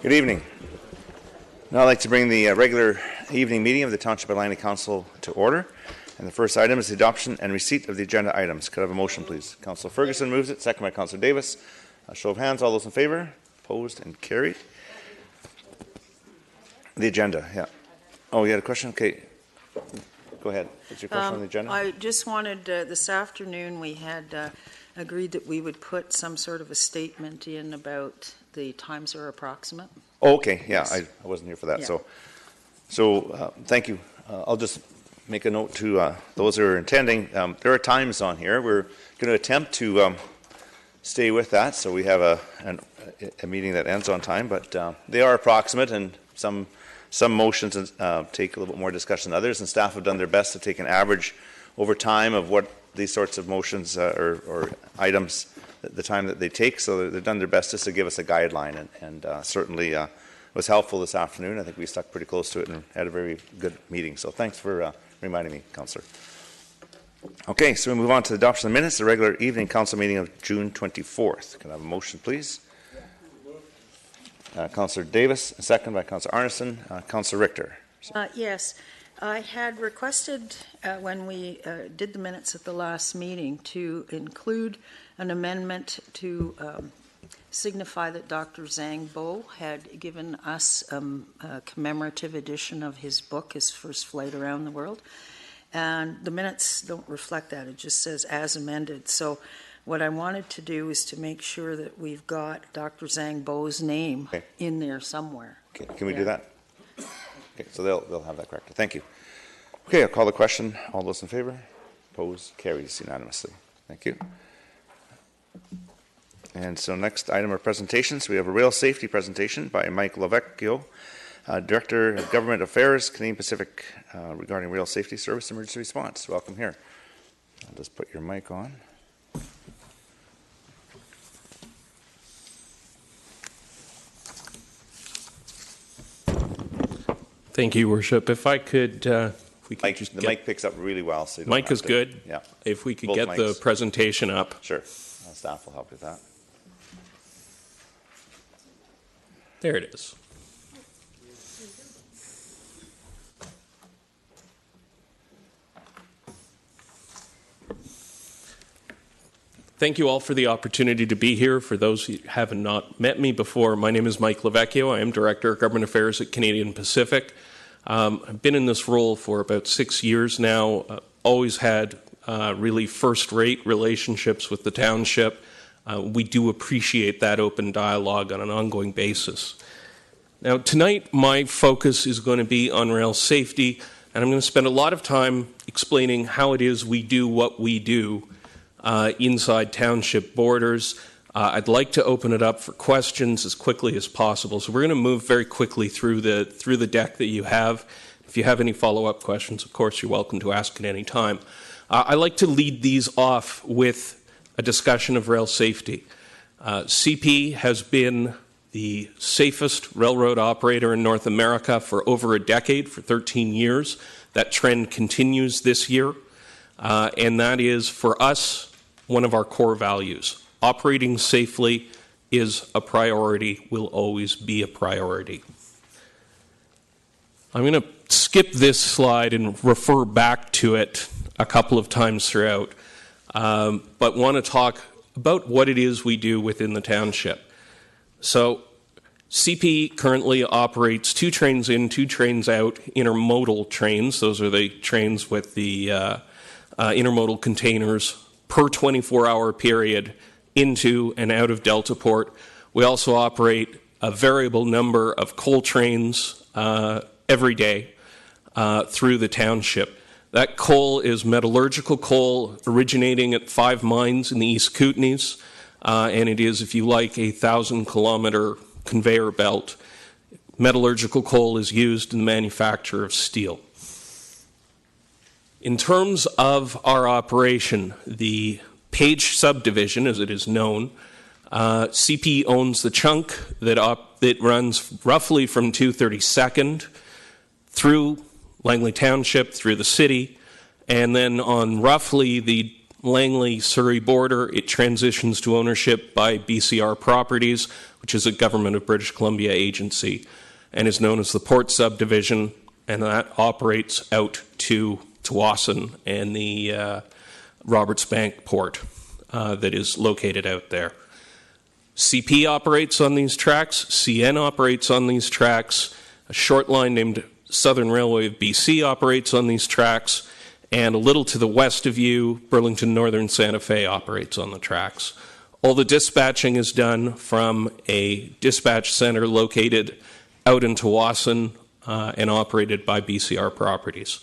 Good evening. Now I'd like to bring the regular evening meeting of the Township Council to order. And the first item is the adoption and receipt of the agenda items. Could I have a motion, please? Councillor Ferguson moves it, second by Councillor Davis. A show of hands, all those in favour? Opposed and carried. The agenda, yeah. Oh, you had a question? Okay. Go ahead. What's your question on the agenda? I just wanted, this afternoon we had agreed that we would put some sort of a statement in about the times are approximate. Oh, okay. Yeah, Yes. I wasn't here for that. Yeah. So thank you. I'll just make a note to those who are attending. There are times on here. We're going to attempt to stay with that, so we have a meeting that ends on time, but they are approximate, and some motions take a little bit more discussion than others, and staff have done their best to take an average over time of what these sorts of motions or items, the time that they take, so they've done their best just to give us a guideline, and certainly was helpful this afternoon. I think we stuck pretty close to it and had a very good meeting, so thanks for reminding me, Councillor. Okay, so we move on to the adoption of the minutes, the regular evening council meeting of June 24th. Can I have a motion, please? Councillor Davis, a second by Councillor Arneson. Councillor Richter. Yes, I had requested when we did the minutes at the last meeting to include an amendment to signify that Dr. Zhang Bo had given us a commemorative edition of his book, his first flight around the world. And the minutes don't reflect that. It just says as amended. So what I wanted to do is to make sure that we've got Dr. Zhang Bo's name in there somewhere. Okay, can we do that? Okay, so they'll have that corrected. Thank you. Okay, I'll call the question. All those in favor? Opposed? Carries unanimously. Thank you. And so next item of presentations, we have a rail safety presentation by Mike Lovecchio, Director of Government Affairs, Canadian Pacific, regarding rail safety service emergency response. Welcome here. I'll just put your mic on. Thank you, Worship. If I could, the mic picks up really well. So mic is good. Yeah. If we could Both get mics. the presentation up. Sure. Staff will help with that. There it is. Thank you all for the opportunity to be here. For those who have not met me before, my name is Mike Lovecchio. I am Director of Government Affairs at Canadian Pacific. I've been in this role for about 6 years now. Always had really first-rate relationships with the township. We do appreciate that open dialogue on an ongoing basis. Now, tonight, my focus is going to be on rail safety, and I'm going to spend a lot of time explaining how it is we do what we do inside township borders. I'd like to open it up for questions as quickly as possible. So we're going to move very quickly through the deck that you have. If you have any follow-up questions, of course, you're welcome to ask at any time. I like to lead these off with a discussion of rail safety. CP has been the safest railroad operator in North America for over a decade, for 13 years. That trend continues this year, and that is, for us, one of our core values. Operating safely is a priority, will always be a priority. I'm going to skip this slide and refer back to it a couple of times throughout, but want to talk about what it is we do within the township. So CP currently operates 2 trains in, 2 trains out, intermodal trains. Those are the trains with the intermodal containers per 24-hour period into and out of Deltaport. We also operate a variable number of coal trains every day through the township. That coal is metallurgical coal originating at 5 mines in the East Kootenays, and it is, if you like, a 1,000-kilometer conveyor belt. Metallurgical coal is used in the manufacture of steel. In terms of our operation, the Page subdivision, as it is known, CP owns the chunk that runs roughly from 232nd through Langley Township, through the city, and then on roughly the Langley-Surrey border, it transitions to ownership by BCR Properties, which is a Government of British Columbia agency, and is known as the Port Subdivision, and that operates out to Tsawwassen and the Roberts Bank port that is located out there. CP operates on these tracks, CN operates on these tracks, a short line named Southern Railway of BC operates on these tracks, and a little to the west of you, Burlington Northern Santa Fe operates on the tracks. All the dispatching is done from a dispatch center located out in Tsawwassen and operated by BCR Properties.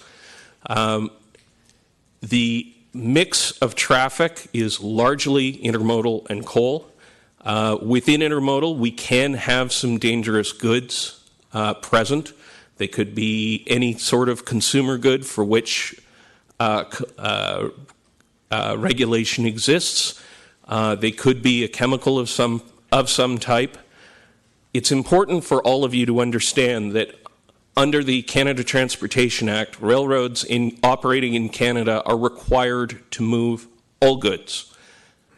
The mix of traffic is largely intermodal and coal. Within intermodal, we can have some dangerous goods present. They could be any sort of consumer good for which regulation exists. They could be a chemical of some type. It's important for all of you to understand that under the Canada Transportation Act, railroads operating in Canada are required to move all goods,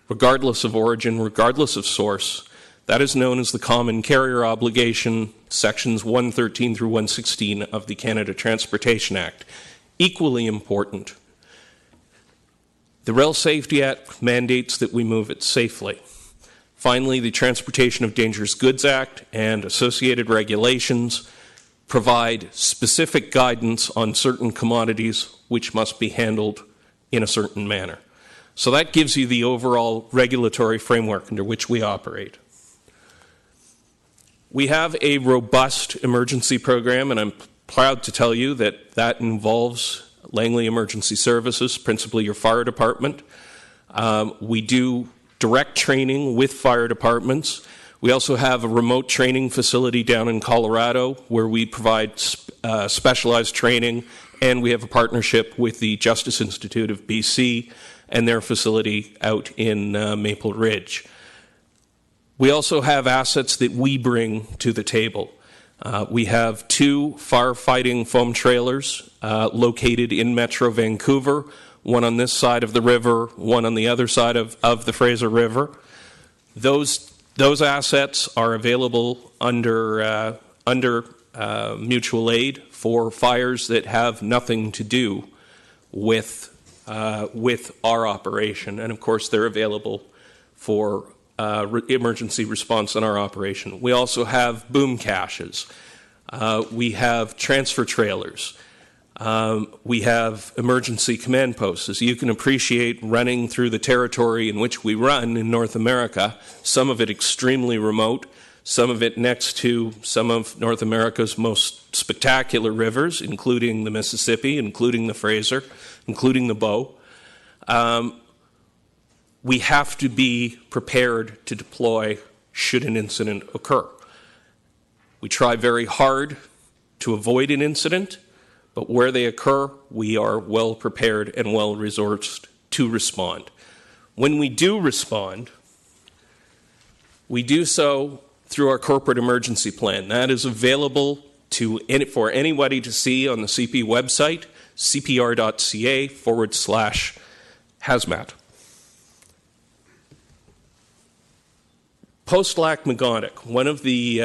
regardless of origin, regardless of source. That is known as the Common Carrier Obligation, Sections 113 through 116 of the Canada Transportation Act. Equally important, the Rail Safety Act mandates that we move it safely. Finally, the Transportation of Dangerous Goods Act and associated regulations provide specific guidance on certain commodities which must be handled in a certain manner. So that gives you the overall regulatory framework under which we operate. We have a robust emergency program, and I'm proud to tell you that that involves Langley Emergency Services, principally your fire department. We do direct training with fire departments. We also have a remote training facility down in Colorado where we provide specialized training, and we have a partnership with the Justice Institute of BC and their facility out in Maple Ridge. We also have assets that we bring to the table. We have 2 firefighting foam trailers located in Metro Vancouver, one on this side of the river, one on the other side of the Fraser River. Those assets are available under mutual aid for fires that have nothing to do with our operation, and of course they're available for emergency response in our operation. We also have boom caches. We have transfer trailers. We have emergency command posts. As you can appreciate, running through the territory in which we run in North America, some of it extremely remote, some of it next to some of North America's most spectacular rivers, including the Mississippi, including the Fraser, including the Bow. We have to be prepared to deploy should an incident occur. We try very hard to avoid an incident, but where they occur, we are well prepared and well resourced to respond. When we do respond, we do so through our corporate emergency plan. That is available for anybody to see on the CP website, cpr.ca/hazmat. Post-Lac-Mégantic, one of the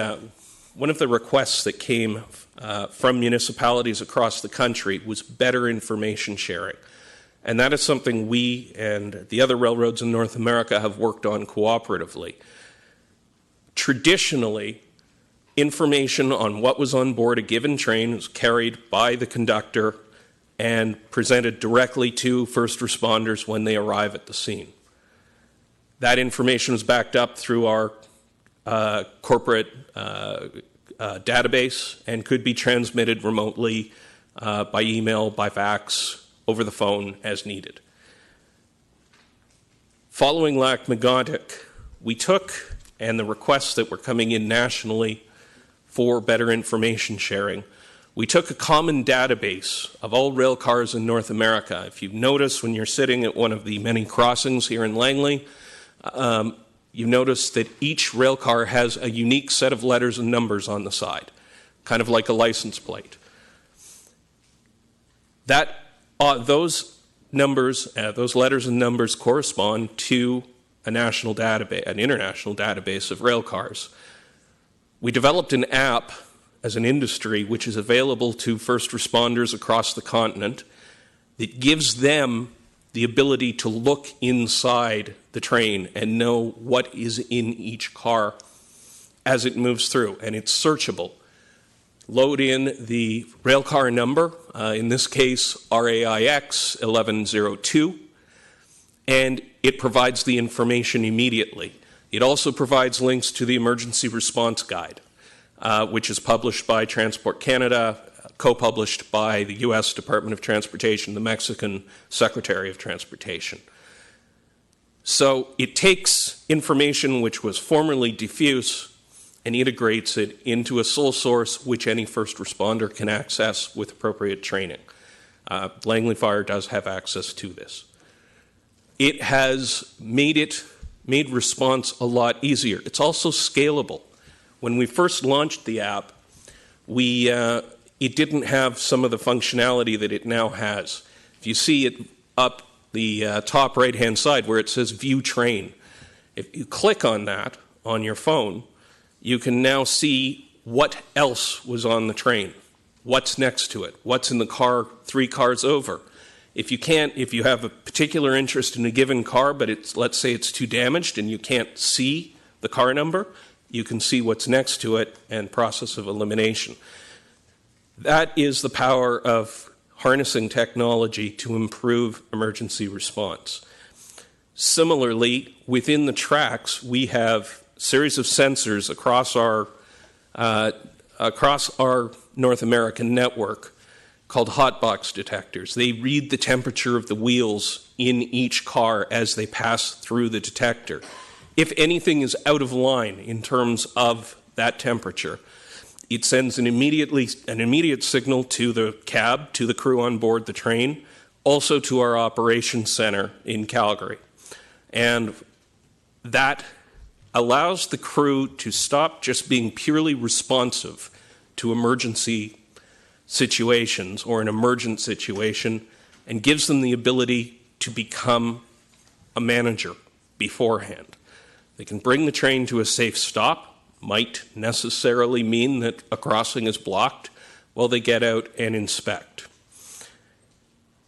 requests that came from municipalities across the country was better information sharing. And that is something we and the other railroads in North America have worked on cooperatively. Traditionally, information on what was on board a given train was carried by the conductor and presented directly to first responders when they arrive at the scene. That information was backed up through our corporate database and could be transmitted remotely by email, by fax, over the phone as needed. Following Lac-Mégantic, we took, and the requests that were coming in nationally for better information sharing, we took a common database of all rail cars in North America. If you notice when you're sitting at one of the many crossings here in Langley, you notice that each rail car has a unique set of letters and numbers on the side, kind of like a license plate. Those numbers, those letters and numbers correspond to a national database, an international database of rail cars. We developed an app as an industry which is available to first responders across the continent that gives them the ability to look inside the train and know what is in each car as it moves through, and it's searchable. Load in the rail car number, in this case RAIX 1102, and it provides the information immediately. It also provides links to the emergency response guide, which is published by Transport Canada, co-published by the U.S. Department of Transportation, the Mexican Secretary of Transportation. So it takes information which was formerly diffuse and integrates it into a sole source which any first responder can access with appropriate training. Langley Fire does have access to this. It has made response a lot easier. It's also scalable. When we first launched the app, it didn't have some of the functionality that it now has. If you see it up the top right-hand side where it says View Train, if you click on that on your phone, you can now see what else was on the train, what's next to it, what's in the car 3 cars over. If you have a particular interest in a given car, but let's say it's too damaged and you can't see the car number, you can see what's next to it and process of elimination. That is the power of harnessing technology to improve emergency response. Similarly, within the tracks, we have a series of sensors across our North American network called Box Detectors. They read the temperature of the wheels in each car as they pass through the detector. If anything is out of line in terms of that temperature, it sends an immediate signal to the cab, to the crew on board the train, also to our operations center in Calgary. And that allows the crew to stop just being purely responsive to emergency situations or an emergent situation and gives them the ability to become a manager beforehand. They can bring the train to a safe stop, might necessarily mean that a crossing is blocked while they get out and inspect.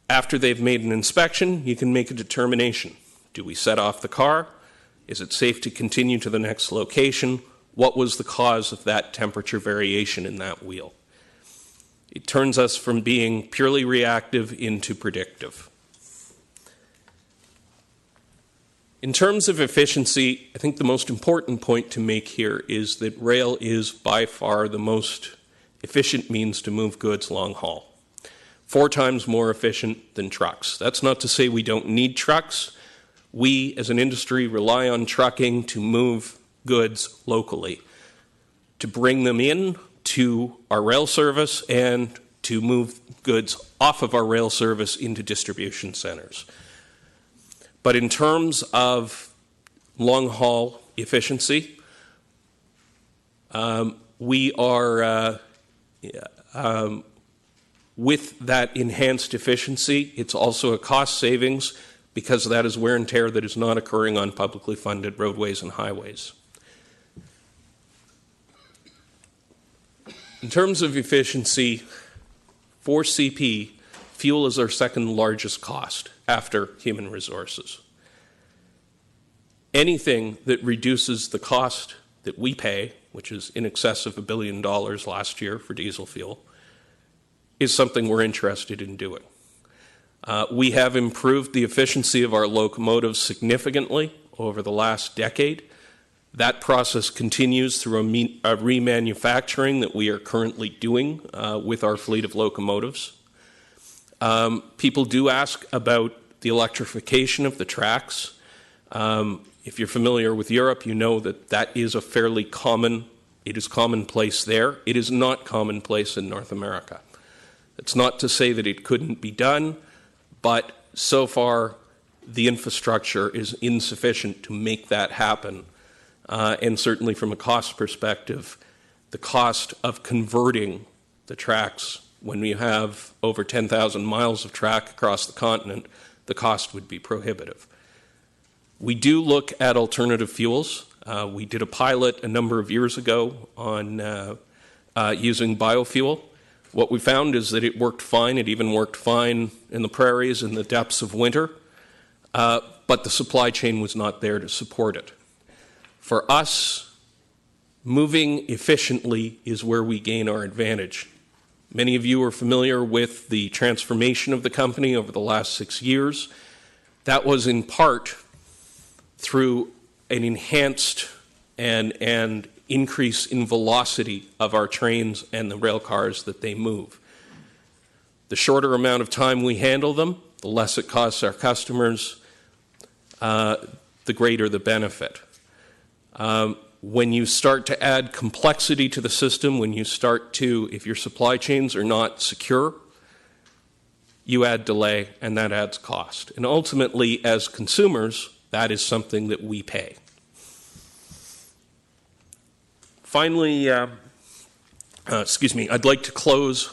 After they've made an inspection, you can make a determination. Do we set off the car? Is it safe to continue to the next location? What was the cause of that temperature variation in that wheel? It turns us from being purely reactive into predictive. In terms of efficiency, I think the most important point to make here is that rail is by far the most efficient means to move goods long haul. 4 times more efficient than trucks. That's not to say we don't need trucks. We, as an industry, rely on trucking to move goods locally, to bring them in to our rail service and to move goods off of our rail service into distribution centers. But in terms of long-haul efficiency, we are, with that enhanced efficiency, it's also a cost savings because that is wear and tear that is not occurring on publicly funded roadways and highways. In terms of efficiency, for CP, fuel is our second largest cost after human resources. Anything that reduces the cost that we pay, which is in excess of $1 billion last year for diesel fuel, is something we're interested in doing. We have improved the efficiency of our locomotives significantly over the last decade. That process continues through a remanufacturing that we are currently doing with our fleet of locomotives. People do ask about the electrification of the tracks. If you're familiar with Europe, you know that that is it is commonplace there. It is not commonplace in North America. It's not to say that it couldn't be done, but so far the infrastructure is insufficient to make that happen. And certainly from a cost perspective, the cost of converting the tracks when we have over 10,000 miles of track across the continent, the cost would be prohibitive. We do look at alternative fuels. We did a pilot a number of years ago on using biofuel. What we found is that it worked fine. It even worked fine in the prairies in the depths of winter, but the supply chain was not there to support it. For us, moving efficiently is where we gain our advantage. Many of you are familiar with the transformation of the company over the last 6 years. That was in part through an enhanced and increase in velocity of our trains and the rail cars that they move. The shorter amount of time we handle them, the less it costs our customers, the greater the benefit. When you start to add complexity to the system, when you start to, if your supply chains are not secure, you add delay and that adds cost. And ultimately, as consumers, that is something that we pay. Finally, I'd like to close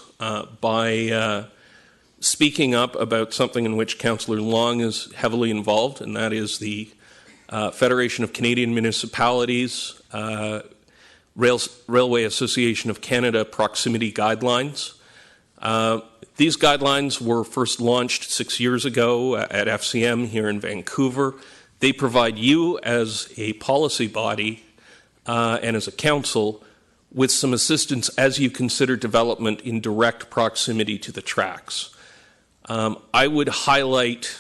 by speaking up about something in which Councillor Long is heavily involved, and that is the Federation of Canadian Municipalities, Railway Association of Canada Proximity Guidelines. These guidelines were first launched 6 years ago at FCM here in Vancouver. They provide you as a policy body and as a council with some assistance as you consider development in direct proximity to the tracks. I would highlight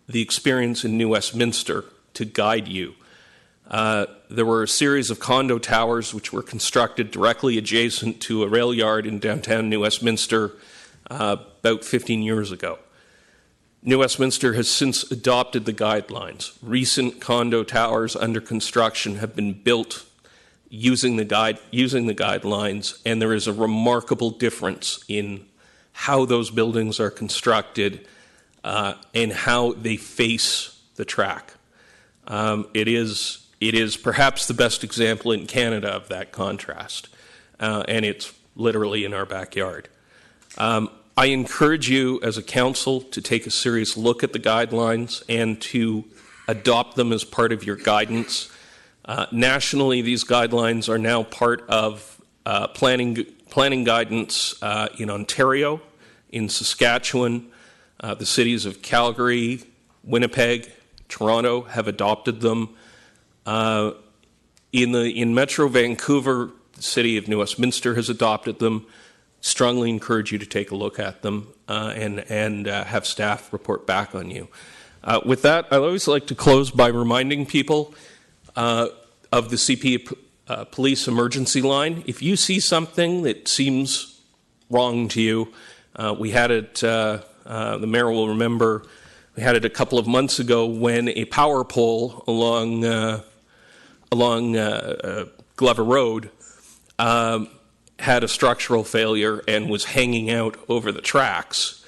the experience in New Westminster to guide you. There were a series of condo towers which were constructed directly adjacent to a rail yard in downtown New Westminster about 15 years ago. New Westminster has since adopted the guidelines. Recent condo towers under construction have been built using the guidelines, and there is a remarkable difference in how those buildings are constructed and how they face the track. It is perhaps the best example in Canada of that contrast, and it's literally in our backyard. I encourage you as a council to take a serious look at the guidelines and to adopt them as part of your guidance. Nationally, these guidelines are now part of planning guidance in Ontario, in Saskatchewan. The cities of Calgary, Winnipeg, Toronto have adopted them. In Metro Vancouver, the city of New Westminster has adopted them. Strongly encourage you to take a look at them and have staff report back on you. With that, I always like to close by reminding people of the CP police emergency line. If you see something that seems wrong to you, we had it, the mayor will remember, we had it a couple of months ago when a power pole along Glover Road had a structural failure and was hanging out over the tracks.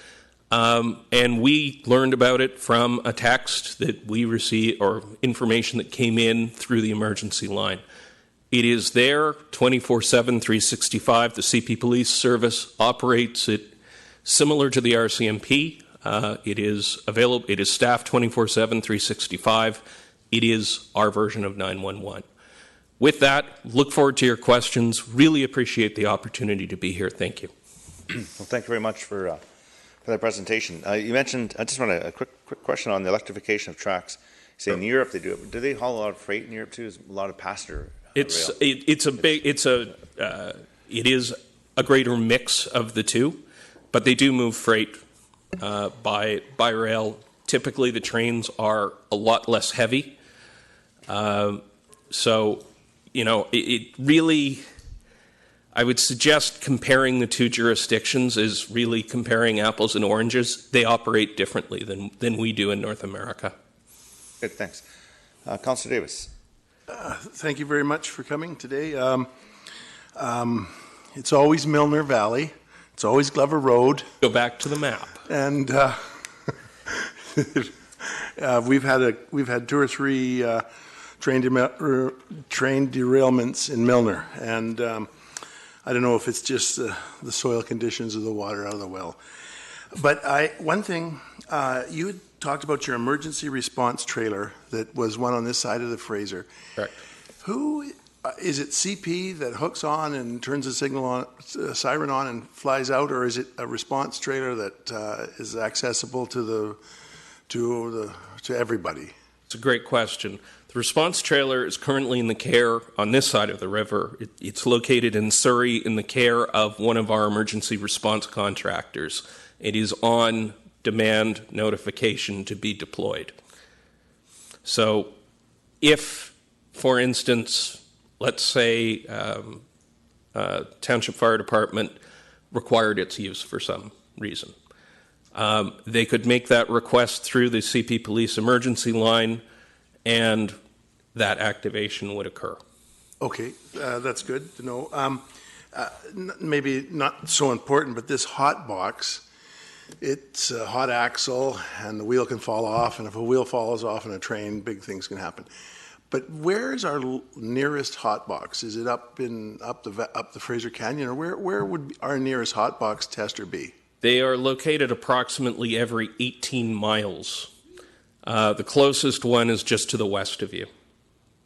And we learned about it from a text that we received or information that came in through the emergency line. It is there 24/7, 365. The CP Police Service operates it similar to the RCMP. It is available. It is staffed 24/7, 365. It is our version of 911. With that, look forward to your questions. Really appreciate the opportunity to be here. Thank you. Well, thank you very much for that presentation. You mentioned, I just want a quick question on the electrification of tracks. You say in Europe they do it. Do they haul a lot of freight in Europe too? Is a lot of passenger It is a greater mix of the two, but they do move freight by rail. Typically, the trains are a lot less heavy. So, you know, it really, I would suggest comparing the two jurisdictions is really comparing apples and oranges. They operate differently than we do in North America. Good, thanks. Councillor Davis. Thank you very much for coming today. It's always Milner Valley. It's always Glover Road. Go back to the map. And we've had 2 or 3 train derailments in Milner, and I don't know if it's just the soil conditions or the water out of the well. But one thing, you talked about your emergency response trailer that was one on this side of the Fraser. Correct. Who, is it CP that hooks on and turns the signal on, siren on and flies out, or is it a response trailer that is accessible to everybody? It's a great question. The response trailer is currently in the care on this side of the river. It's located in Surrey in the care of one of our emergency response contractors. It is on demand notification to be deployed. So if, for instance, let's say Township Fire Department required its use for some reason, they could make that request through the CP Police emergency line, and that activation would occur. Okay, that's good to know. Maybe not so important, but this hot box, it's a hot axle, and the wheel can fall off, and if a wheel falls off in a train, big things can happen. But where is our nearest hot box? Is it up the Fraser Canyon, or where would our nearest hot box tester be? They are located approximately every 18 miles. The closest one is just to the west of you.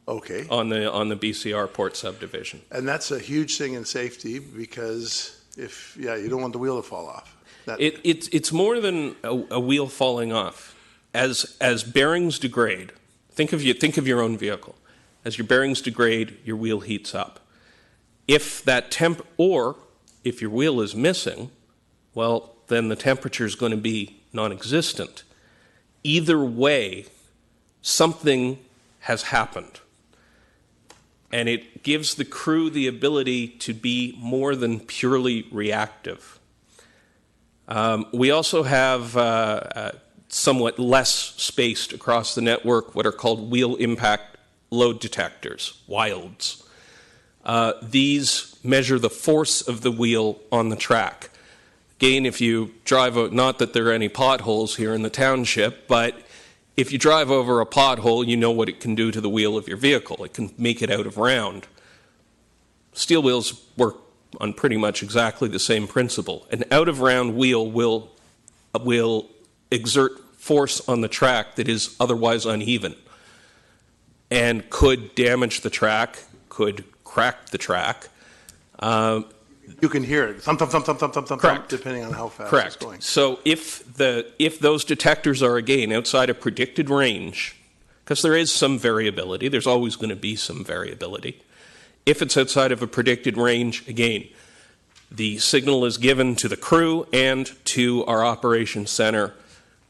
Okay. On the BCR Port subdivision. And that's a huge thing in safety, because you don't want the wheel to fall off. It's more than a wheel falling off. As bearings degrade, think of your own vehicle. As your bearings degrade, your wheel heats up. If if your wheel is missing, well, then the temperature is going to be non-existent. Either way, something has happened. And it gives the crew the ability to be more than purely reactive. We also have somewhat less spaced across the network what are called wheel impact load detectors, WILDs. These measure the force of the wheel on the track. Again, if you drive, not that there are any potholes here in the township, but if you drive over a pothole, you know what it can do to the wheel of your vehicle. It can make it out of round. Steel wheels work on pretty much exactly the same principle. An out of round wheel will exert force on the track that is otherwise uneven and could damage the track, could crack the track. You can hear it, thump, thump, thump, thump, thump, thump, thump, Correct. Depending on how fast Correct. it's going. So if those detectors are, again, outside a predicted range, because there is some variability, there's always going to be some variability. If it's outside of a predicted range, again, the signal is given to the crew and to our operations center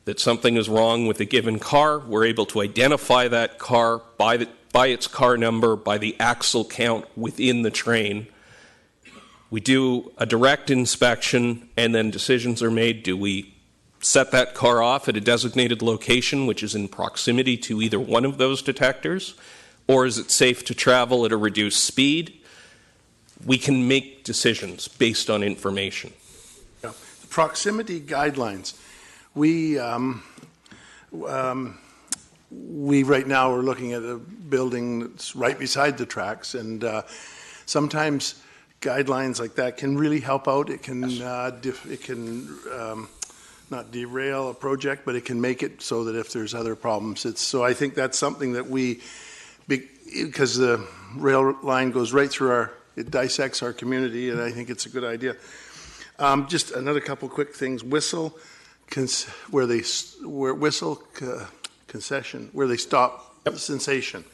that something is wrong with a given car. We're able to identify that car by its car number, by the axle count within the train. We do a direct inspection, and then decisions are made. Do we set that car off at a designated location, which is in proximity to either one of those detectors, or is it safe to travel at a reduced speed? We can make decisions based on information. Yeah. The proximity guidelines. We right now are looking at a building that's right beside the tracks, and sometimes guidelines like that can really help out. It can not derail a project, but it can make it so that if there's other problems, so I think that's something that because the rail line goes right through it dissects our community, and I think it's a good idea. Just another couple quick things. Whistle concession, where they stop sensation.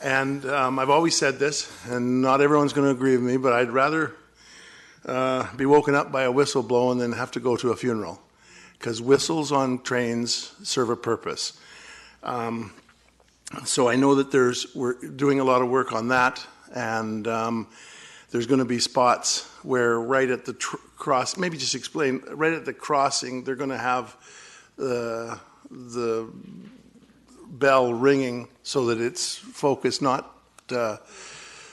And I've always said this, and not everyone's going to agree with me, but I'd rather be woken up by a whistle blowing than have to go to a funeral, because whistles on trains serve a purpose. So I know that we're doing a lot of work on that, and there's going to be spots where right at the maybe just explain, right at the crossing, they're going to have the bell ringing so that it's focused not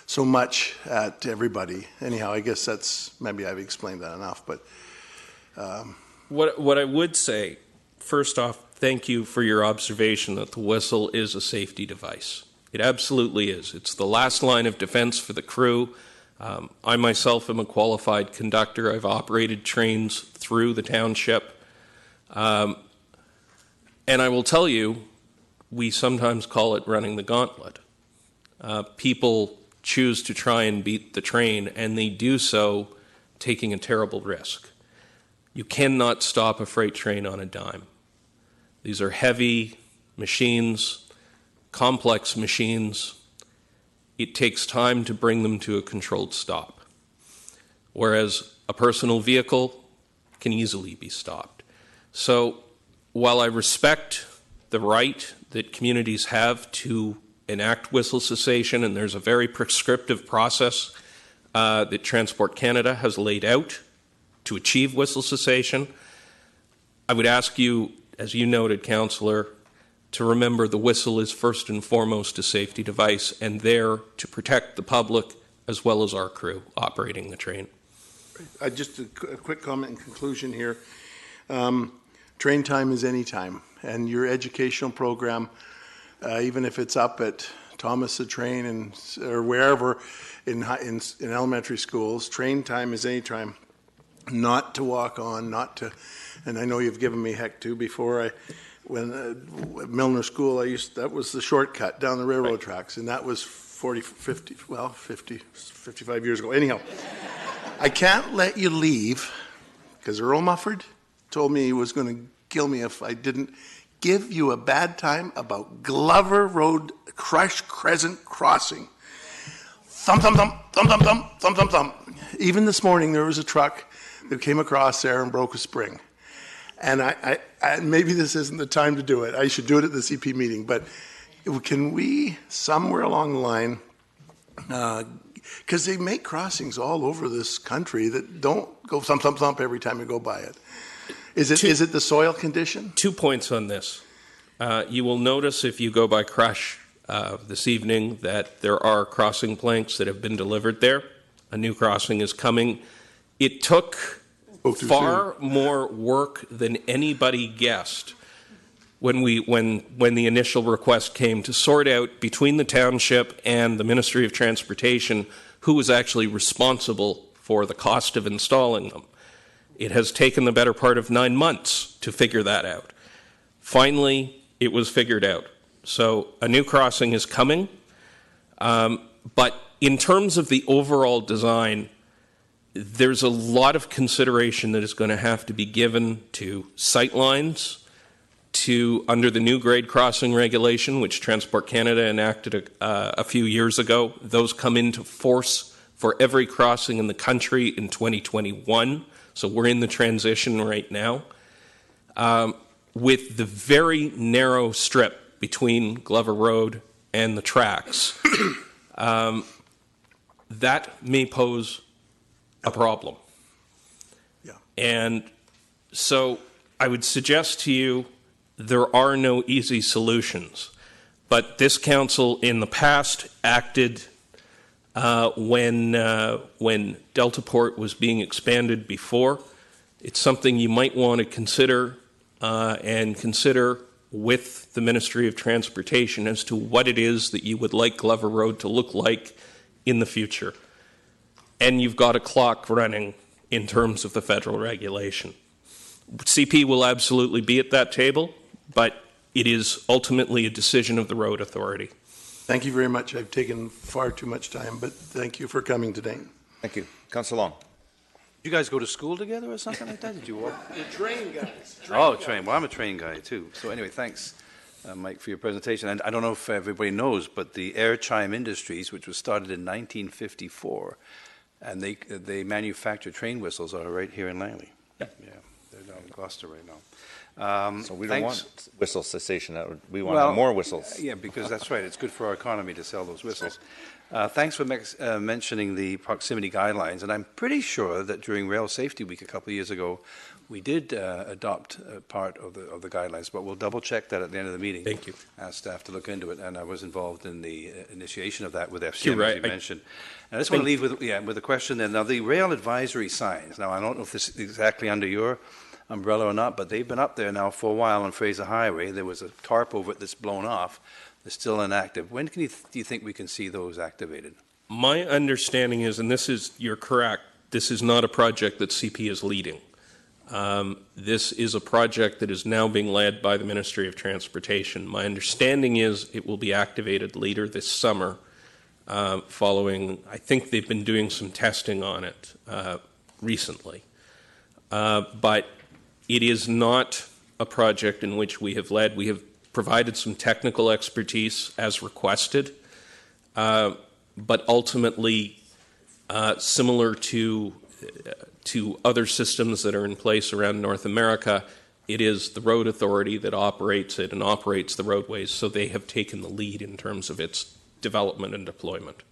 so much at everybody. Anyhow, I guess maybe I've explained that enough. But what I would say, first off, thank you for your observation that the whistle is a safety device. It absolutely is. It's the last line of defense for the crew. I myself am a qualified conductor. I've operated trains through the township. And I will tell you, we sometimes call it running the gauntlet. People choose to try and beat the train, and they do so taking a terrible risk. You cannot stop a freight train on a dime. These are heavy machines, complex machines. It takes time to bring them to a controlled stop, whereas a personal vehicle can easily be stopped. So while I respect the right that communities have to enact whistle cessation, and there's a very prescriptive process that Transport Canada has laid out to achieve whistle cessation, I would ask you, as you noted, Councillor, to remember the whistle is first and foremost a safety device and there to protect the public as well as our crew operating the train. Just a quick comment in conclusion here. Train time is any time, and your educational program, even if it's up at Thomas the Train or wherever in elementary schools, train time is any time. Not to walk on, not to, and I know you've given me heck too. Before when at Milner School, that was the shortcut down the railroad tracks, and that was 55 years ago. Anyhow, I can't let you leave because Earl Mufford told me he was going to kill me if I didn't give you a bad time about Glover Road Crush Crescent Crossing. Thump, thump, thump, thump, thump, thump, thump, thump, thump. Even this morning there was a truck that came across there and broke a spring. And I maybe this isn't the time to do it. I should do it at the CP meeting. But can we, somewhere along the line, because they make crossings all over this country that don't go thump, thump, thump every time you go by it. Is it the soil condition? 2 points on this. You will notice if you go by Crush this evening that there are crossing planks that have been delivered there. A new crossing is coming. It took far more work than anybody guessed when the initial request came to sort out between the township and the Ministry of Transportation who was actually responsible for the cost of installing them. It has taken the better part of 9 months to figure that out. Finally, it was figured out. So a new crossing is coming, but in terms of the overall design, there's a lot of consideration that is going to have to be given to sight lines, to under the new grade crossing regulation, which Transport Canada enacted a few years ago. Those come into force for every crossing in the country in 2021. So we're in the transition right now. With the very narrow strip between Glover Road and the tracks, that may pose a problem. Yeah. And so I would suggest to you there are no easy solutions. But this council in the past acted when Deltaport was being expanded before. It's something you might want to consider and consider with the Ministry of Transportation as to what it is that you would like Glover Road to look like in the future. And you've got a clock running in terms of the federal regulation. CP will absolutely be at that table, but it is ultimately a decision of the road authority. Thank you very much. I've taken far too much time, but thank you for coming today. Thank you. Councillor Long. Did you guys go to school together or something like that? Did you walk? The train guys. Train. Well, I'm a train guy too. So anyway, thanks, Mike, for your presentation. And I don't know if everybody knows, but the Air Chime Industries, which was started in 1954, and they manufacture train whistles, are right here in Langley. Yeah, they're down in Gloucester right now. So we don't want whistle cessation. We want more whistles. Yeah, because that's right. It's good for our economy to sell those whistles. Thanks for mentioning the proximity guidelines. And I'm pretty sure that during Rail Safety Week a couple of years ago, we did adopt part of the guidelines, but we'll double check that at the end of the meeting. Thank you. Ask staff to look into it, and I was involved in the initiation of that with FCM, right. as you mentioned. And I just want to leave with a question then. Now, the rail advisory signs. Now, I don't know if this is exactly under your umbrella or not, but they've been up there now for a while on Fraser Highway. There was a tarp over it that's blown off. They're still inactive. When do you think we can see those activated? My understanding is, and you're correct, this is not a project that CP is leading. This is a project that is now being led by the Ministry of Transportation. My understanding is it will be activated later this summer, following, I think they've been doing some testing on it recently. But it is not a project in which we have led. We have provided some technical expertise as requested, but ultimately, similar to other systems that are in place around North America, it is the road authority that operates it and operates the roadways, so they have taken the lead in terms of its development and deployment.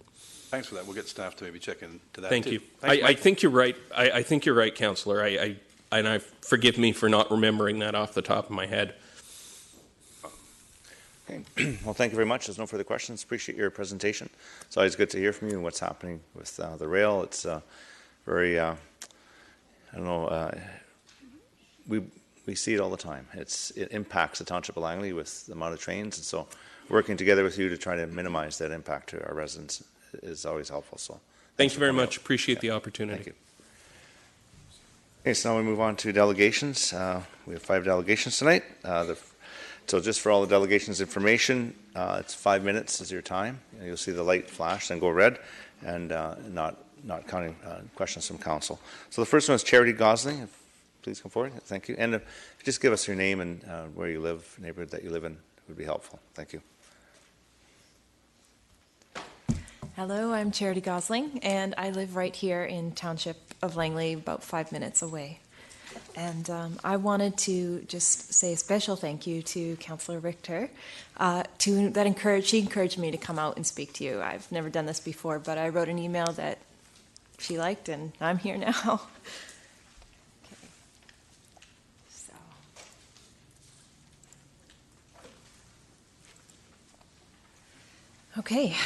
Thanks for that. We'll get staff to maybe check into that. Thank too. you. Thanks, I think you're right. I think you're right, Councillor. And forgive me for not remembering that off the top of my head. Okay. Well, thank you very much. There's no further questions. Appreciate your presentation. It's always good to hear from you and what's happening with the rail. It's very, I don't know, we see it all the time. It impacts the Township of Langley with the amount of trains, and so working together with you to try to minimize that impact to our residents is always helpful. So Thank you very much. Appreciate the opportunity. Thank you. Okay, so now we move on to delegations. We have 5 delegations tonight. So just for all the delegations information, it's 5 minutes is your time. You'll see the light flash and go red, and not counting questions from council. So the first one is Charity Gosling. Please come forward. Thank you. And just give us your name and where you live, neighborhood that you live in would be helpful. Thank you. Hello, I'm Charity Gosling, and I live right here in Township of Langley, about 5 minutes away. And I wanted to just say a special thank you to Councillor Richter. She encouraged me to come out and speak to you. I've never done this before, but I wrote an email that she liked, and I'm here now. Okay. So. Okay.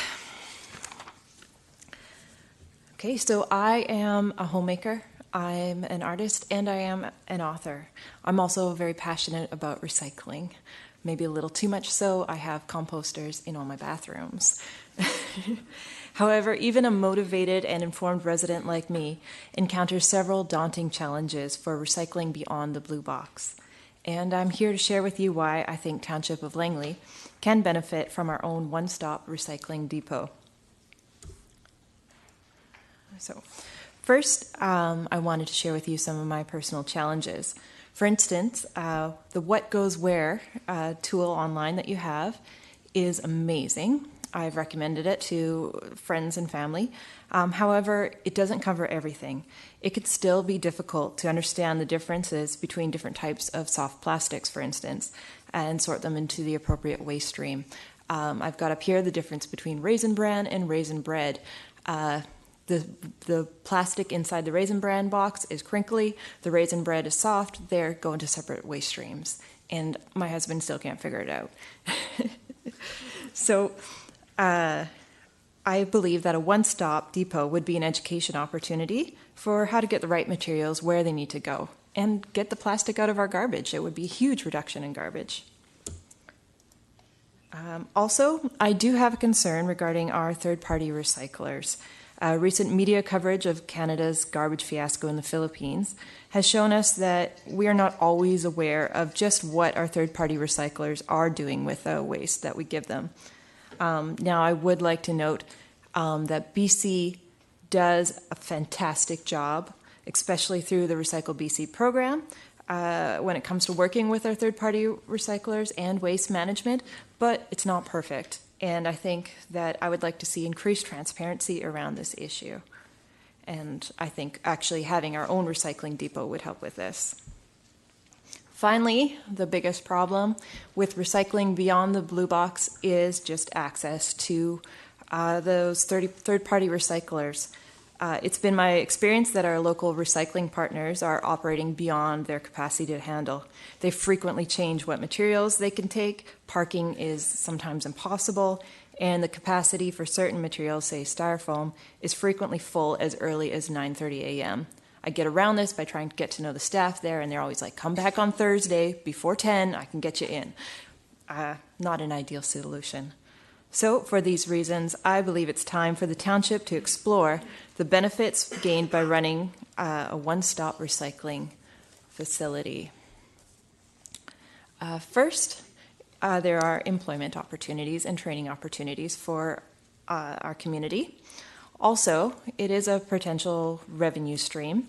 Okay, so I am a homemaker, I'm an artist, and I am an author. I'm also very passionate about recycling, maybe a little too much so. I have composters in all my bathrooms. However, even a motivated and informed resident like me encounters several daunting challenges for recycling beyond the blue box. And I'm here to share with you why I think Township of Langley can benefit from our own one-stop recycling depot. So, first, I wanted to share with you some of my personal challenges. For instance, the What Goes Where tool online that you have is amazing. I've recommended it to friends and family. However, it doesn't cover everything. It could still be difficult to understand the differences between different types of soft plastics, for instance, and sort them into the appropriate waste stream. I've got up here the difference between Raisin Bran and Raisin Bread. The plastic inside the Raisin Bran box is crinkly, the Raisin Bread is soft, they go into separate waste streams. And my husband still can't figure it out. So I believe that a one-stop depot would be an education opportunity for how to get the right materials where they need to go and get the plastic out of our garbage. It would be a huge reduction in garbage. Also, I do have a concern regarding our third-party recyclers. Recent media coverage of Canada's garbage fiasco in the Philippines has shown us that we are not always aware of just what our third-party recyclers are doing with the waste that we give them. Now, I would like to note that BC does a fantastic job, especially through the Recycle BC program, when it comes to working with our third-party recyclers and waste management, but it's not perfect. And I think that I would like to see increased transparency around this issue. And I think actually having our own recycling depot would help with this. Finally, the biggest problem with recycling beyond the blue box is just access to those third-party recyclers. It's been my experience that our local recycling partners are operating beyond their capacity to handle. They frequently change what materials they can take, parking is sometimes impossible, and the capacity for certain materials, say styrofoam, is frequently full as early as 9:30 a.m. I get around this by trying to get to know the staff there, and they're always like, come back on Thursday before 10, I can get you in. Not an ideal solution. So, for these reasons, I believe it's time for the township to explore the benefits gained by running a one-stop recycling facility. First, there are employment opportunities and training opportunities for our community. Also, it is a potential revenue stream.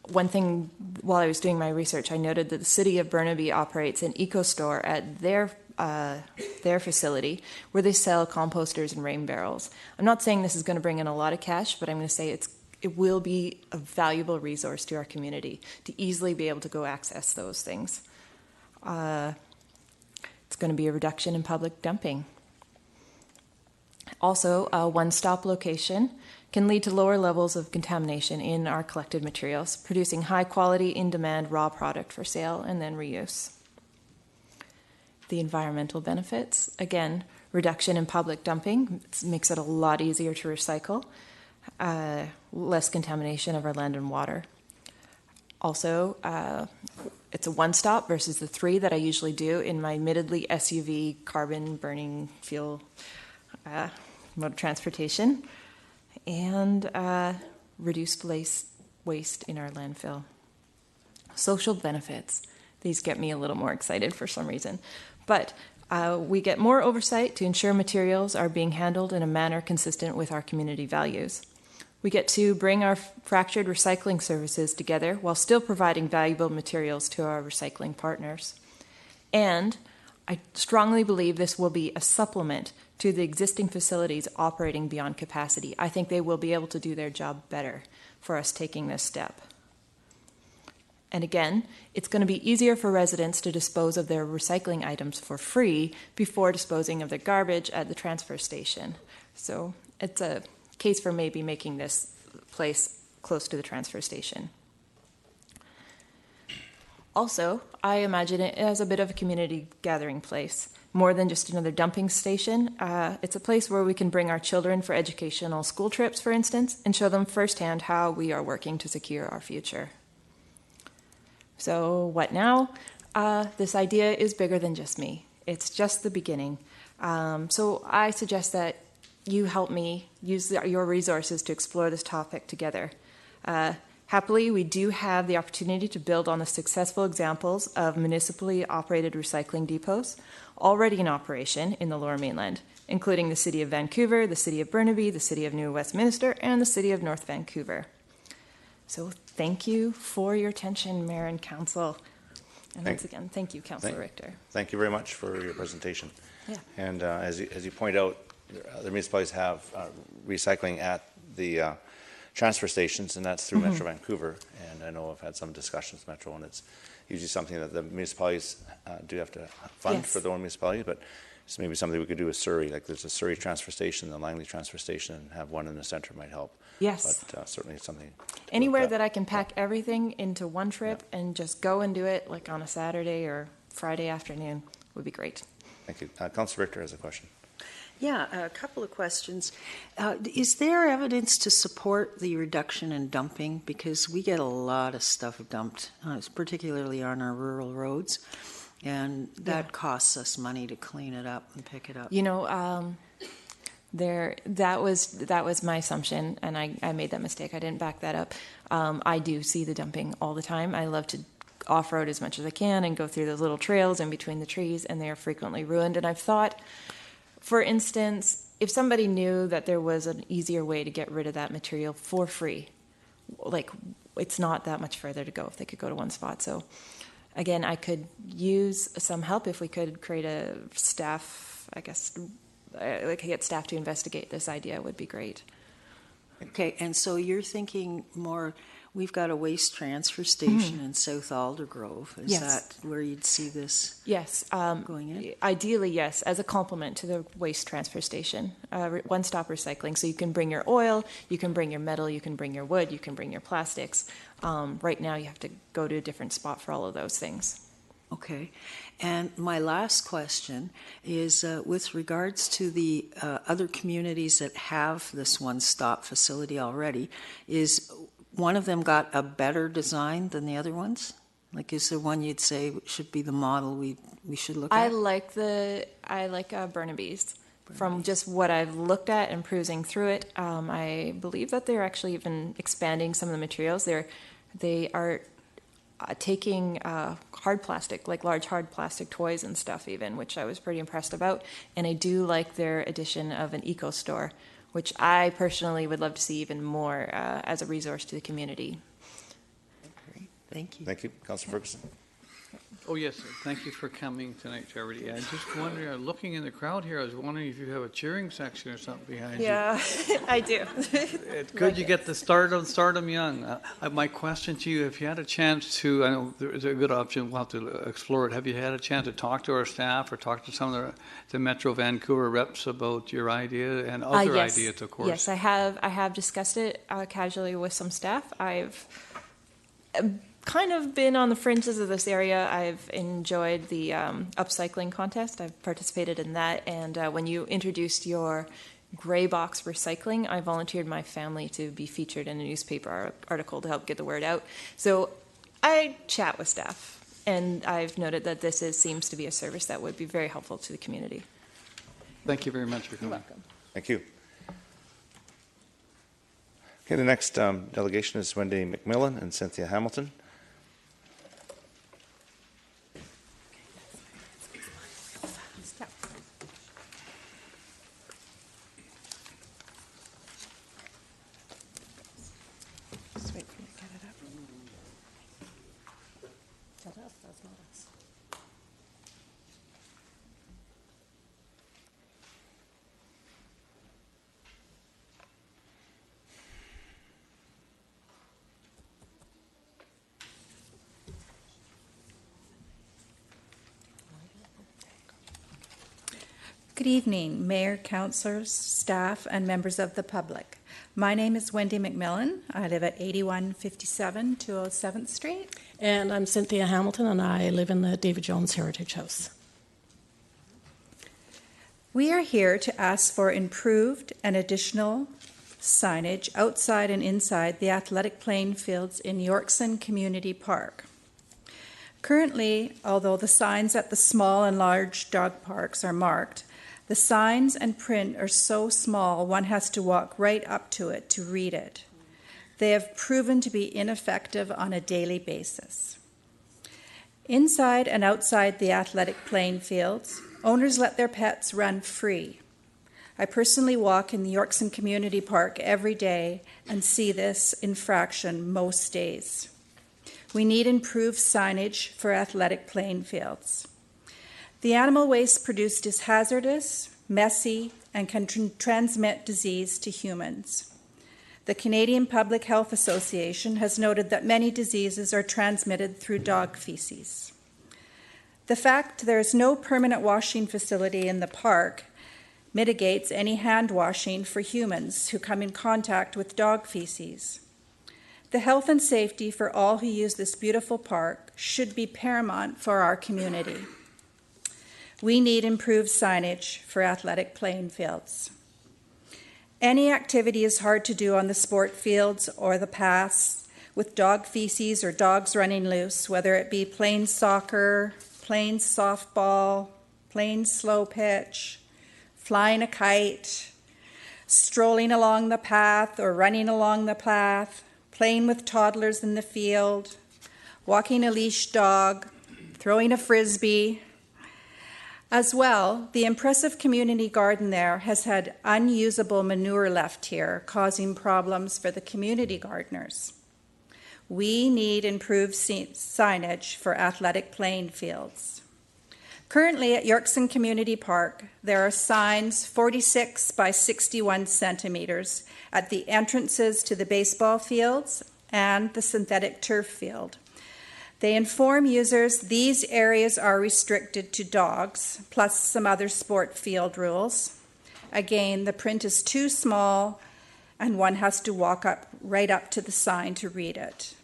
One thing, while I was doing my research, I noted that the city of Burnaby operates an eco-store at their facility where they sell composters and rain barrels. I'm not saying this is going to bring in a lot of cash, but I'm going to say it will be a valuable resource to our community to easily be able to go access those things. It's going to be a reduction in public dumping. Also, a one-stop location can lead to lower levels of contamination in our collected materials, producing high-quality, in-demand raw product for sale and then reuse. The environmental benefits, again, reduction in public dumping makes it a lot easier to recycle, less contamination of our land and water. Also, it's a one-stop versus the 3 that I usually do in my admittedly SUV carbon-burning fuel mode of transportation, and reduced waste in our landfill. Social benefits. These get me a little more excited for some reason. But we get more oversight to ensure materials are being handled in a manner consistent with our community values. We get to bring our fractured recycling services together while still providing valuable materials to our recycling partners. And I strongly believe this will be a supplement to the existing facilities operating beyond capacity. I think they will be able to do their job better for us taking this step. And again, it's going to be easier for residents to dispose of their recycling items for free before disposing of their garbage at the transfer station. So it's a case for maybe making this place close to the transfer station. Also, I imagine it as a bit of a community gathering place. More than just another dumping station, it's a place where we can bring our children for educational school trips, for instance, and show them firsthand how we are working to secure our future. So what now? This idea is bigger than just me. It's just the beginning. So I suggest that you help me use your resources to explore this topic together. Happily, we do have the opportunity to build on the successful examples of municipally operated recycling depots already in operation in the Lower Mainland, including the City of Vancouver, the City of Burnaby, the City of New Westminster, and the City of North Vancouver. So thank you for your attention, Mayor and Council. And once again, thank you, Councillor Richter. Thank you very much for your presentation. Yeah. And as you point out, the municipalities have recycling at the transfer stations, and that's through Metro Vancouver. And I know I've had some discussions with Metro, and it's usually something that the municipalities do have to fund for their own municipality, but it's maybe something we could do with Surrey. Like there's a Surrey transfer station, the Langley transfer station, and have one in the centre might help. Yes. But certainly it's something. Anywhere that I can pack everything into one trip and just go and do it like on a Saturday or Friday afternoon would be great. Thank you. Councillor Richter has a question. Yeah, a couple of questions. Is there evidence to support the reduction in dumping? Because we get a lot of stuff dumped, particularly on our rural roads, and that costs us money to clean it up and pick it up. You know, that was my assumption, and I made that mistake. I didn't back that up. I do see the dumping all the time. I love to off-road as much as I can and go through those little trails in between the trees, and they are frequently ruined. And I've thought, for instance, if somebody knew that there was an easier way to get rid of that material for free, like it's not that much further to go if they could go to one spot. So again, I could use some help if we could create a staff, I guess, like get staff to investigate this idea would be great. Okay, and so you're thinking more, we've got a waste transfer station in South Aldergrove. Is that where you'd see this going in? Ideally, yes, as a complement to the waste transfer station. One-stop recycling. So you can bring your oil, you can bring your metal, you can bring your wood, you can bring your plastics. Right now you have to go to a different spot for all of those things. Okay. And my last question is with regards to the other communities that have this one-stop facility already, is one of them got a better design than the other ones? Like, is there one you'd say should be the model we should look at? I like Burnaby's. From just what I've looked at and perusing through it, I believe that they're actually even expanding some of the materials. They are taking hard plastic, like large hard plastic toys and stuff even, which I was pretty impressed about. And I do like their addition of an eco store, which I personally would love to see even more as a resource to the community. Great. Thank you. Thank you. Councillor Ferguson. Oh, yes, sir. Thank you for coming tonight, Charity. I just wondering, looking in the crowd here, I was wondering if you have a cheering section or something behind you. Yeah, I do. It's good you get to start them young. My question to you, if you had a chance to, I know there's a good option, we'll have to explore it. Have you had a chance to talk to our staff or talk to some of the Metro Vancouver reps about your idea and other Yes. ideas, of course? Yes, I have discussed it casually with some staff. I've kind of been on the fringes of this area. I've enjoyed the upcycling contest. I've participated in that. And when you introduced your gray box recycling, I volunteered my family to be featured in a newspaper article to help get the word out. So I chat with staff, and I've noted that this seems to be a service that would be very helpful to the community. Thank you very much for coming. You're welcome. Thank you. Okay, the next delegation is Wendy Mcmillan and Cynthia Hamilton. Just wait for me to get it up. Shut up, that's not us. Good evening, Mayor, councillors, staff, and members of the public. My name is Wendy Mcmillan. I live at 8157 207th Street. And I'm Cynthia Hamilton, and I live in the David Jones Heritage House. We are here to ask for improved and additional signage outside and inside the athletic playing fields in Yorkson Community Park. Currently, although the signs at the small and large dog parks are marked, the signs and print are so small one has to walk right up to it to read it. They have proven to be ineffective on a daily basis. Inside and outside the athletic playing fields, owners let their pets run free. I personally walk in the Yorkson Community Park every day and see this infraction most days. We need improved signage for athletic playing fields. The animal waste produced is hazardous, messy, and can transmit disease to humans. The Canadian Public Health Association has noted that many diseases are transmitted through dog feces. The fact there is no permanent washing facility in the park mitigates any hand washing for humans who come in contact with dog feces. The health and safety for all who use this beautiful park should be paramount for our community. We need improved signage for athletic playing fields. Any activity is hard to do on the sport fields or the paths with dog feces or dogs running loose, whether it be playing soccer, playing softball, playing slow pitch, flying a kite, strolling along the path or running along the path, playing with toddlers in the field, walking a leash dog, throwing a frisbee. As well, the impressive community garden there has had unusable manure left here, causing problems for the community gardeners. We need improved signage for athletic playing fields. Currently at Yorkson Community Park, there are signs 46 by 61 centimeters at the entrances to the baseball fields and the synthetic turf field. They inform users these areas are restricted to dogs, plus some other sport field rules. Again, the print is too small and one has to walk right up to the sign to read it.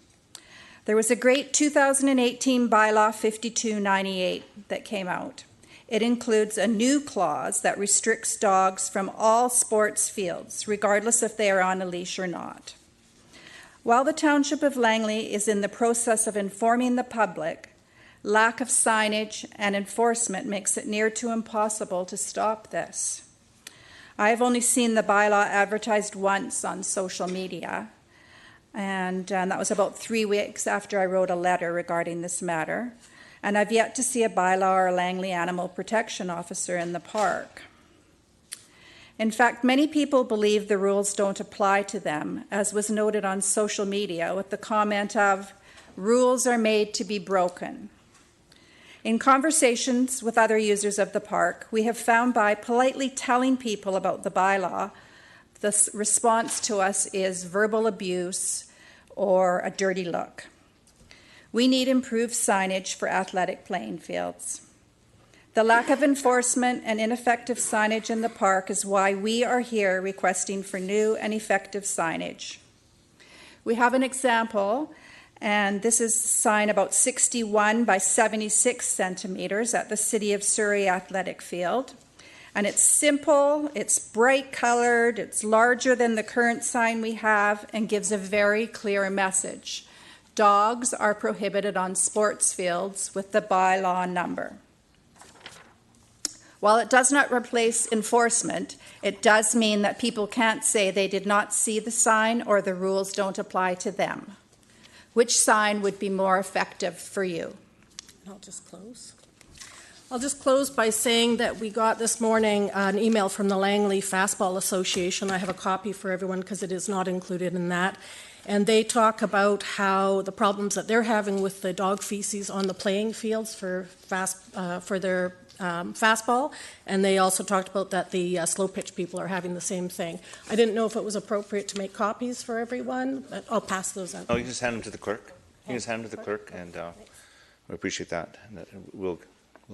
There was a great 2018 Bylaw 5298 that came out. It includes a new clause that restricts dogs from all sports fields, regardless if they are on a leash or not. While the Township of Langley is in the process of informing the public, lack of signage and enforcement makes it near to impossible to stop this. I have only seen the bylaw advertised once on social media. And that was about 3 weeks after I wrote a letter regarding this matter. And I've yet to see a bylaw or Langley animal protection officer in the park. In fact, many people believe the rules don't apply to them, as was noted on social media with the comment of, "Rules are made to be broken." In conversations with other users of the park, we have found by politely telling people about the bylaw, the response to us is verbal abuse or a dirty look. We need improved signage for athletic playing fields. The lack of enforcement and ineffective signage in the park is why we are here requesting for new and effective signage. We have an example, and this is a sign about 61 by 76 centimeters at the City of Surrey Athletic Field. And it's simple, it's bright colored, it's larger than the current sign we have, and gives a very clear message. Dogs are prohibited on sports fields with the bylaw number. While it does not replace enforcement, it does mean that people can't say they did not see the sign or the rules don't apply to them. Which sign would be more effective for you? I'll just close. I'll just close by saying that we got this morning an email from the Langley Fastball Association. I have a copy for everyone because it is not included in that. And they talk about how the problems that they're having with the dog feces on the playing fields for their fastball, and they also talked about that the slow pitch people are having the same thing. I didn't know if it was appropriate to make copies for everyone, but I'll pass those out. Oh, you can just hand them to the clerk. You can just hand them to the clerk, and we appreciate that. And we'll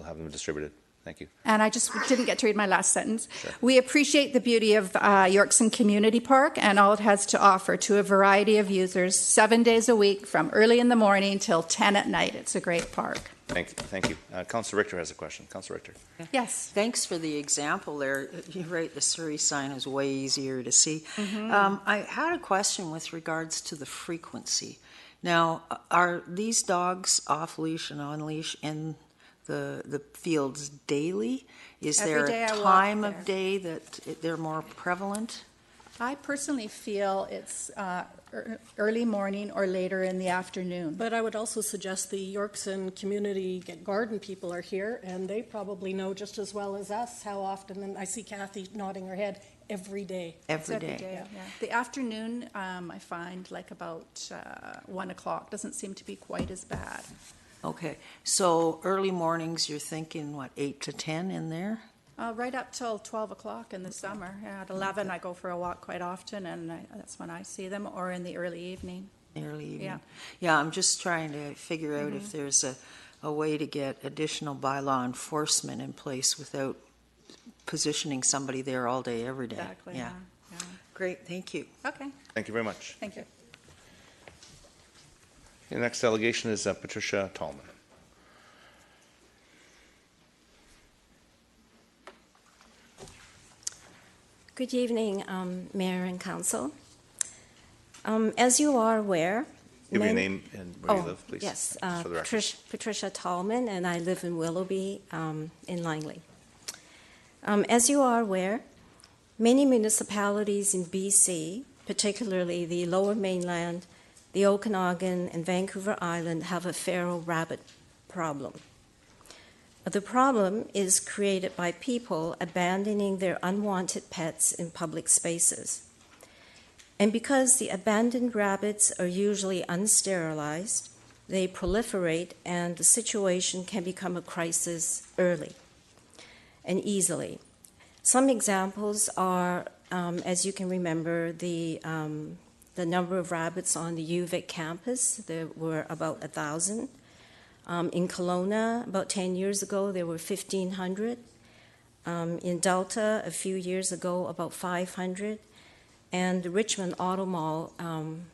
have them distributed. Thank you. And I just didn't get to read my last sentence. Sure. We appreciate the beauty of Yorkson Community Park and all it has to offer to a variety of users 7 days a week from early in the morning till 10 at night. It's a great park. Thank you. Councillor Richter has a question. Councillor Richter. Yes. Thanks for the example there. You're right, the Surrey sign is way easier to see. I had a question with regards to the frequency. Now, are these dogs off-leash and on-leash in the fields daily? Is there a time of day that they're more prevalent? I personally feel it's early morning or later in the afternoon. But I would also suggest the Yorkson Community Garden people are here, and they probably know just as well as us how often, and I see Kathy nodding her head, every day. Every day. Yeah. The afternoon, I find like about 1 o'clock doesn't seem to be quite as bad. Okay, so early mornings, you're thinking, 8 to 10 in there? Right up till 12 o'clock in the summer. At 11, I go for a walk quite often, and that's when I see them, or in the early evening. Early evening. Yeah, I'm just trying to figure out if there's a way to get additional bylaw enforcement in place without positioning somebody there all day, every day. Exactly. Yeah. Great, thank you. Okay. Thank you very much. Thank you. The next delegation is Patricia Tallman. Good evening, Mayor and Council. As you are aware... Give your name and where you live, please. Yes, for the record. Patricia Tallman, and I live in Willoughby in Langley. As you are aware, many municipalities in BC, particularly the Lower Mainland, the Okanagan, and Vancouver Island, have a feral rabbit problem. The problem is created by people abandoning their unwanted pets in public spaces. And because the abandoned rabbits are usually unsterilized, they proliferate and the situation can become a crisis early and easily. Some examples are, as you can remember, the number of rabbits on the UVic campus. There were about 1,000. In Kelowna, about 10 years ago, there were 1,500. In Delta, a few years ago, about 500. And the Richmond Auto Mall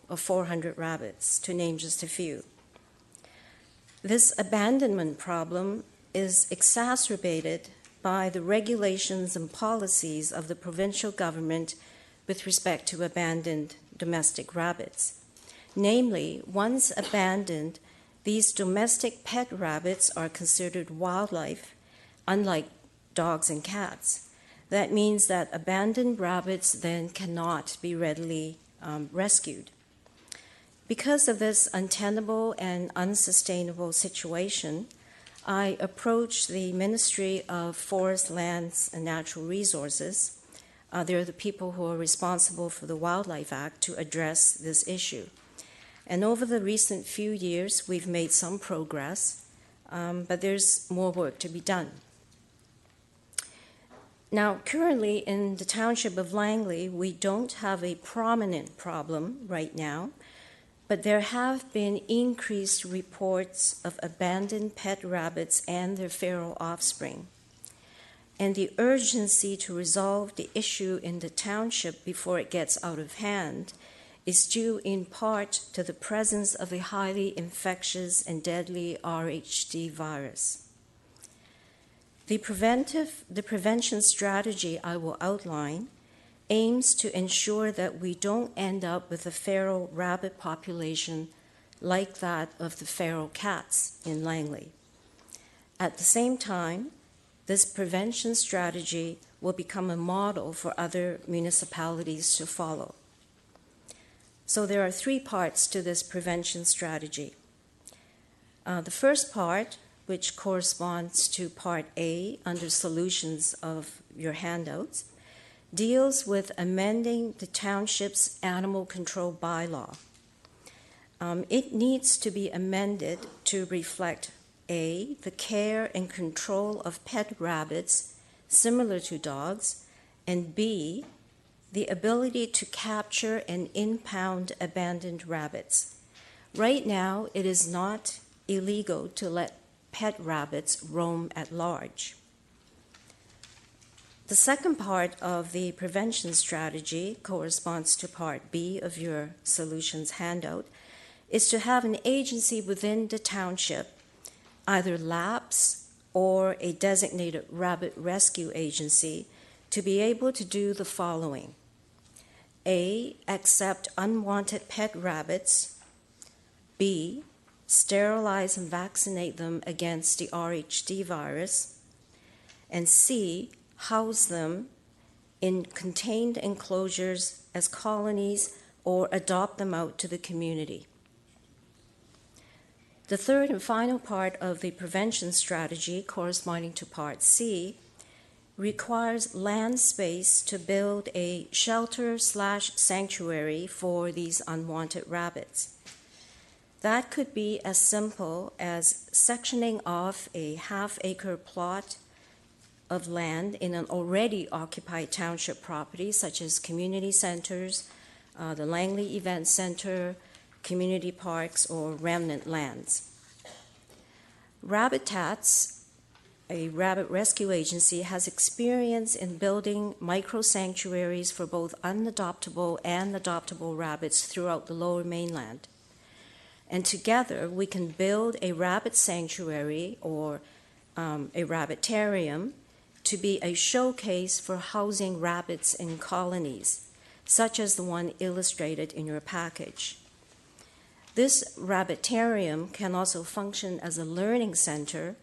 of 400 rabbits, to name just a few. This abandonment problem is exacerbated by the regulations and policies of the provincial government with respect to abandoned domestic rabbits. Namely, once abandoned, these domestic pet rabbits are considered wildlife, unlike dogs and cats. That means that abandoned rabbits then cannot be readily rescued. Because of this untenable and unsustainable situation, I approached the Ministry of Forest, Lands, and Natural Resources. They're the people who are responsible for the Wildlife Act to address this issue. And over the recent few years, we've made some progress, but there's more work to be done. Now, currently in the township of Langley, we don't have a prominent problem right now, but there have been increased reports of abandoned pet rabbits and their feral offspring. And the urgency to resolve the issue in the township before it gets out of hand is due in part to the presence of a highly infectious and deadly RHD virus. The prevention strategy I will outline aims to ensure that we don't end up with a feral rabbit population like that of the feral cats in Langley. At the same time, this prevention strategy will become a model for other municipalities to follow. So there are 3 parts to this prevention strategy. The first part, which corresponds to Part A under Solutions of your handouts, deals with amending the township's animal control bylaw. It needs to be amended to reflect A, the care and control of pet rabbits similar to dogs, and B, the ability to capture and impound abandoned rabbits. Right now, it is not illegal to let pet rabbits roam at large. The second part of the prevention strategy corresponds to Part B of your solutions handout, is to have an agency within the township, either LAPS or a designated rabbit rescue agency, to be able to do the following. A, accept unwanted pet rabbits. B, sterilize and vaccinate them against the RHD virus. And C, house them in contained enclosures as colonies or adopt them out to the community. The third and final part of the prevention strategy, corresponding to Part C, requires land space to build a shelter/sanctuary for these unwanted rabbits. That could be as simple as sectioning off a half-acre plot of land in an already occupied township property, such as community centers, the Langley Event Center, community parks, or remnant lands. Rabbitats, a rabbit rescue agency, has experience in building micro-sanctuaries for both unadoptable and adoptable rabbits throughout the Lower Mainland. And together, we can build a rabbit sanctuary or a rabbitarium to be a showcase for housing rabbits in colonies, such as the one illustrated in your package. This rabbitarium can also function as a learning center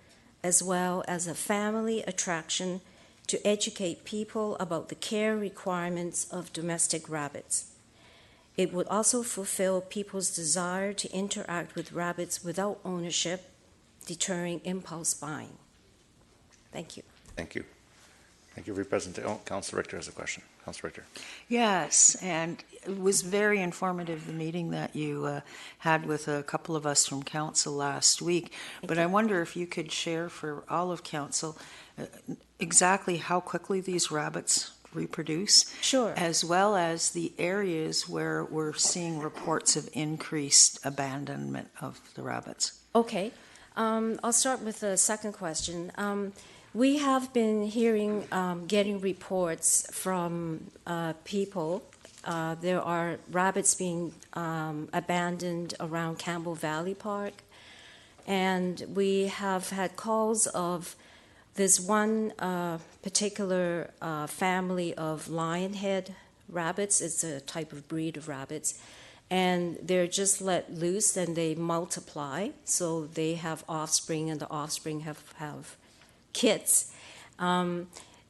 as well as a family attraction to educate people about the care requirements of domestic rabbits. It would also fulfill people's desire to interact with rabbits without ownership, deterring impulse buying. Thank you. Thank you. Thank you for your presentation. Oh, Councilor Richter has a question. Councilor Richter. Yes, and it was very informative, the meeting that you had with a couple of us from council last week. But I wonder if you could share for all of council exactly how quickly these rabbits reproduce. Sure. As well as the areas where we're seeing reports of increased abandonment of the rabbits. Okay. I'll start with the second question. We have been hearing, getting reports from people. There are rabbits being abandoned around Campbell Valley Park. And we have had calls of this one particular family of lionhead rabbits. It's a type of breed of rabbits. And they're just let loose and they multiply. So they have offspring and the offspring have kids.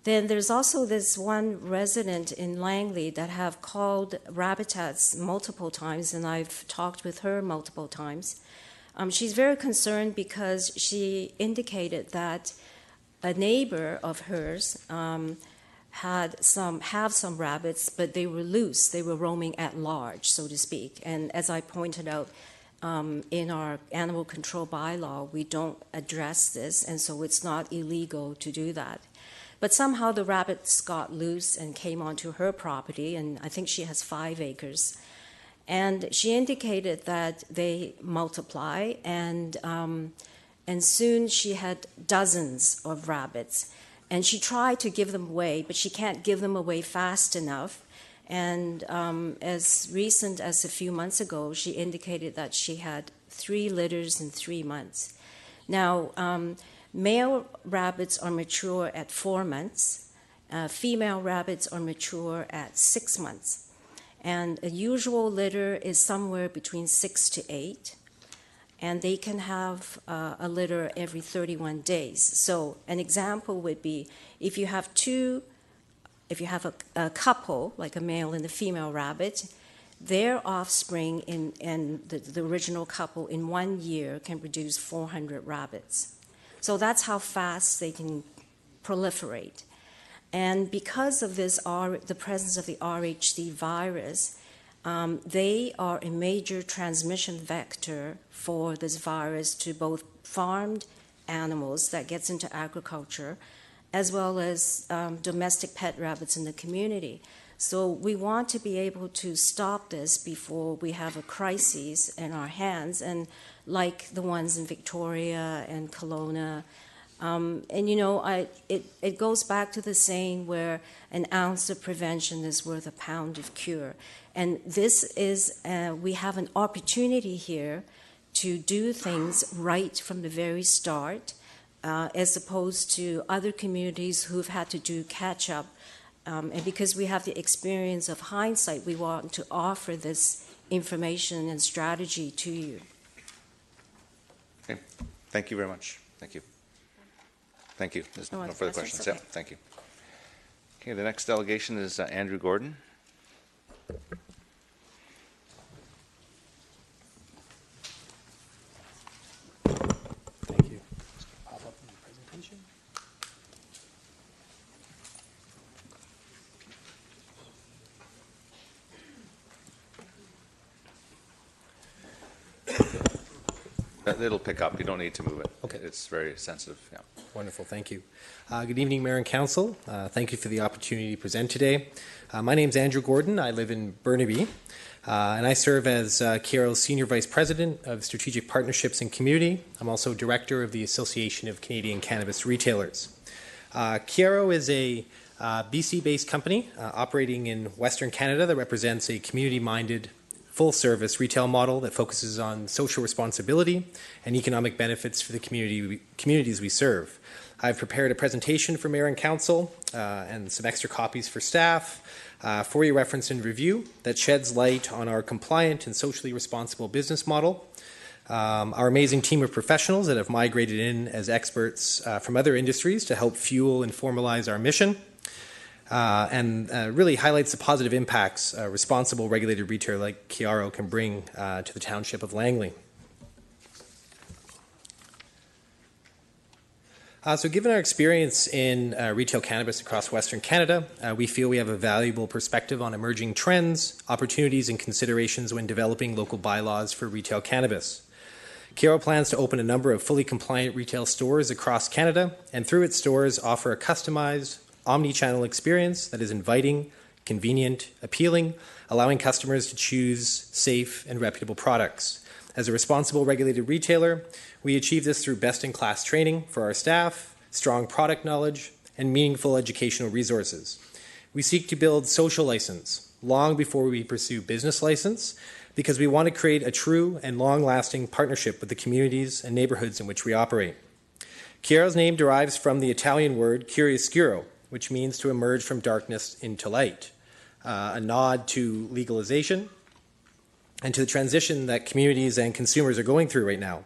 Then there's also this one resident in Langley that have called Rabbitats multiple times, and I've talked with her multiple times. She's very concerned because she indicated that a neighbor of hers have some rabbits, but they were loose. They were roaming at large, so to speak. And as I pointed out, in our animal control bylaw, we don't address this, and so it's not illegal to do that. But somehow the rabbits got loose and came onto her property, and I think she has 5 acres. And she indicated that they multiply, and soon she had dozens of rabbits. And she tried to give them away, but she can't give them away fast enough. And as recent as a few months ago, she indicated that she had 3 litters in 3 months. Now, male rabbits are mature at 4 months. Female rabbits are mature at 6 months. And a usual litter is somewhere between 6 to 8. And they can have a litter every 31 days. So an example would be if you have a couple, like a male and a female rabbit, their offspring in the original couple in 1 year can produce 400 rabbits. So that's how fast they can proliferate. And because of this, the presence of the RHD virus, they are a major transmission vector for this virus to both farmed animals that gets into agriculture, as well as domestic pet rabbits in the community. So we want to be able to stop this before we have a crisis in our hands, and like the ones in Victoria and Kelowna. And you know, it goes back to the saying where an ounce of prevention is worth a pound of cure. And this is, we have an opportunity here to do things right from the very start, as opposed to other communities who've had to do catch up. And because we have the experience of hindsight, we want to offer this information and strategy to you. Okay. Thank you very much. Thank you. Thank you. There's no further questions. Okay. Yeah, thank you. Okay, the next delegation is Andrew Gordon. Thank you. Pop up in the presentation. It'll pick up. You don't need to move it. Okay. It's very sensitive. Yeah. Wonderful. Thank you. Good evening, Mayor and Council. Thank you for the opportunity to present today. My name is Andrew Gordon. I live in Burnaby, and I serve as Kiero's Senior Vice President of Strategic Partnerships and Community. I'm also Director of the Association of Canadian Cannabis Retailers. Kiero is a BC-based company operating in Western Canada that represents a community-minded full-service retail model that focuses on social responsibility and economic benefits for the communities we serve. I've prepared a presentation for Mayor and Council and some extra copies for staff for your reference and review that sheds light on our compliant and socially responsible business model, our amazing team of professionals that have migrated in as experts from other industries to help fuel and formalize our mission, and really highlights the positive impacts a responsible regulated retailer like Kiero can bring to the township of Langley. So given our experience in retail cannabis across Western Canada, we feel we have a valuable perspective on emerging trends, opportunities, and considerations when developing local bylaws for retail cannabis. Kiero plans to open a number of fully compliant retail stores across Canada, and through its stores offer a customized, omni-channel experience that is inviting, convenient, appealing, allowing customers to choose safe and reputable products. As a responsible regulated retailer, we achieve this through best-in-class training for our staff, strong product knowledge, and meaningful educational resources. We seek to build social license long before we pursue business license because we want to create a true and long-lasting partnership with the communities and neighborhoods in which we operate. Kiero's name derives from the Italian word chiaroscuro, which means to emerge from darkness into light, a nod to legalization and to the transition that communities and consumers are going through right now.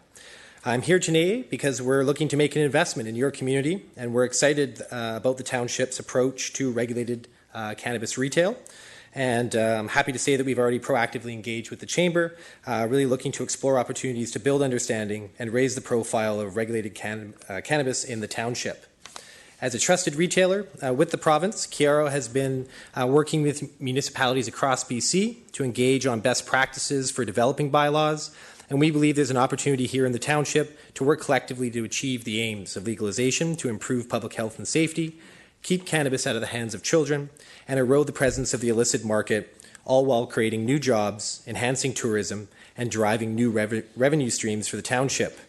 I'm here today because we're looking to make an investment in your community, and we're excited about the township's approach to regulated cannabis retail. And I'm happy to say that we've already proactively engaged with the Chamber, really looking to explore opportunities to build understanding and raise the profile of regulated cannabis in the township. As a trusted retailer with the province, Chiaro has been working with municipalities across BC to engage on best practices for developing bylaws, and we believe there's an opportunity here in the township to work collectively to achieve the aims of legalization to improve public health and safety, keep cannabis out of the hands of children, and erode the presence of the illicit market, all while creating new jobs, enhancing tourism, and driving new revenue streams for the township.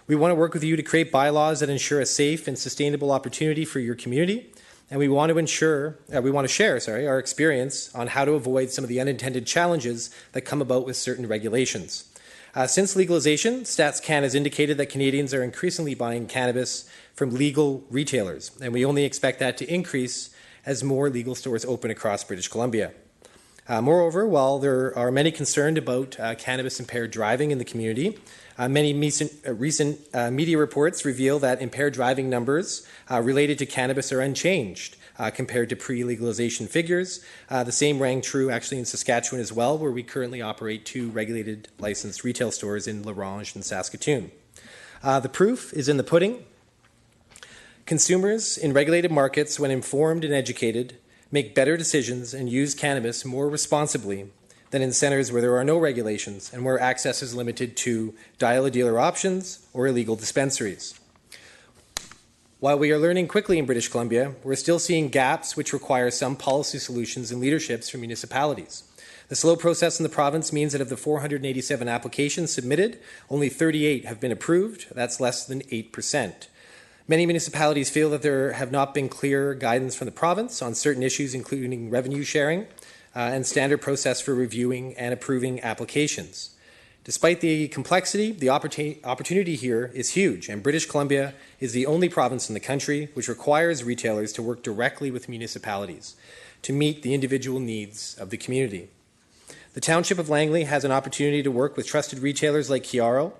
We want to work with you to create bylaws that ensure a safe and sustainable opportunity for your community, and we want to share our experience on how to avoid some of the unintended challenges that come about with certain regulations. Since legalization, Stats Can has indicated that Canadians are increasingly buying cannabis from legal retailers, and we only expect that to increase as more legal stores open across British Columbia. Moreover, while there are many concerned about cannabis-impaired driving in the community, many recent media reports reveal that impaired driving numbers related to cannabis are unchanged compared to pre-legalization figures. The same rang true actually in Saskatchewan as well, where we currently operate 2 regulated licensed retail stores in La Ronge and Saskatoon. The proof is in the pudding. Consumers in regulated markets, when informed and educated, make better decisions and use cannabis more responsibly than in centres where there are no regulations and where access is limited to dial-a-dealer options or illegal dispensaries. While we are learning quickly in British Columbia, we're still seeing gaps which require some policy solutions and leaderships from municipalities. The slow process in the province means that of the 487 applications submitted, only 38 have been approved. That's less than 8%. Many municipalities feel that there have not been clear guidance from the province on certain issues, including revenue sharing and standard process for reviewing and approving applications. Despite the complexity, the opportunity here is huge, and British Columbia is the only province in the country which requires retailers to work directly with municipalities to meet the individual needs of the community. The Township of Langley has an opportunity to work with trusted retailers like Chiaro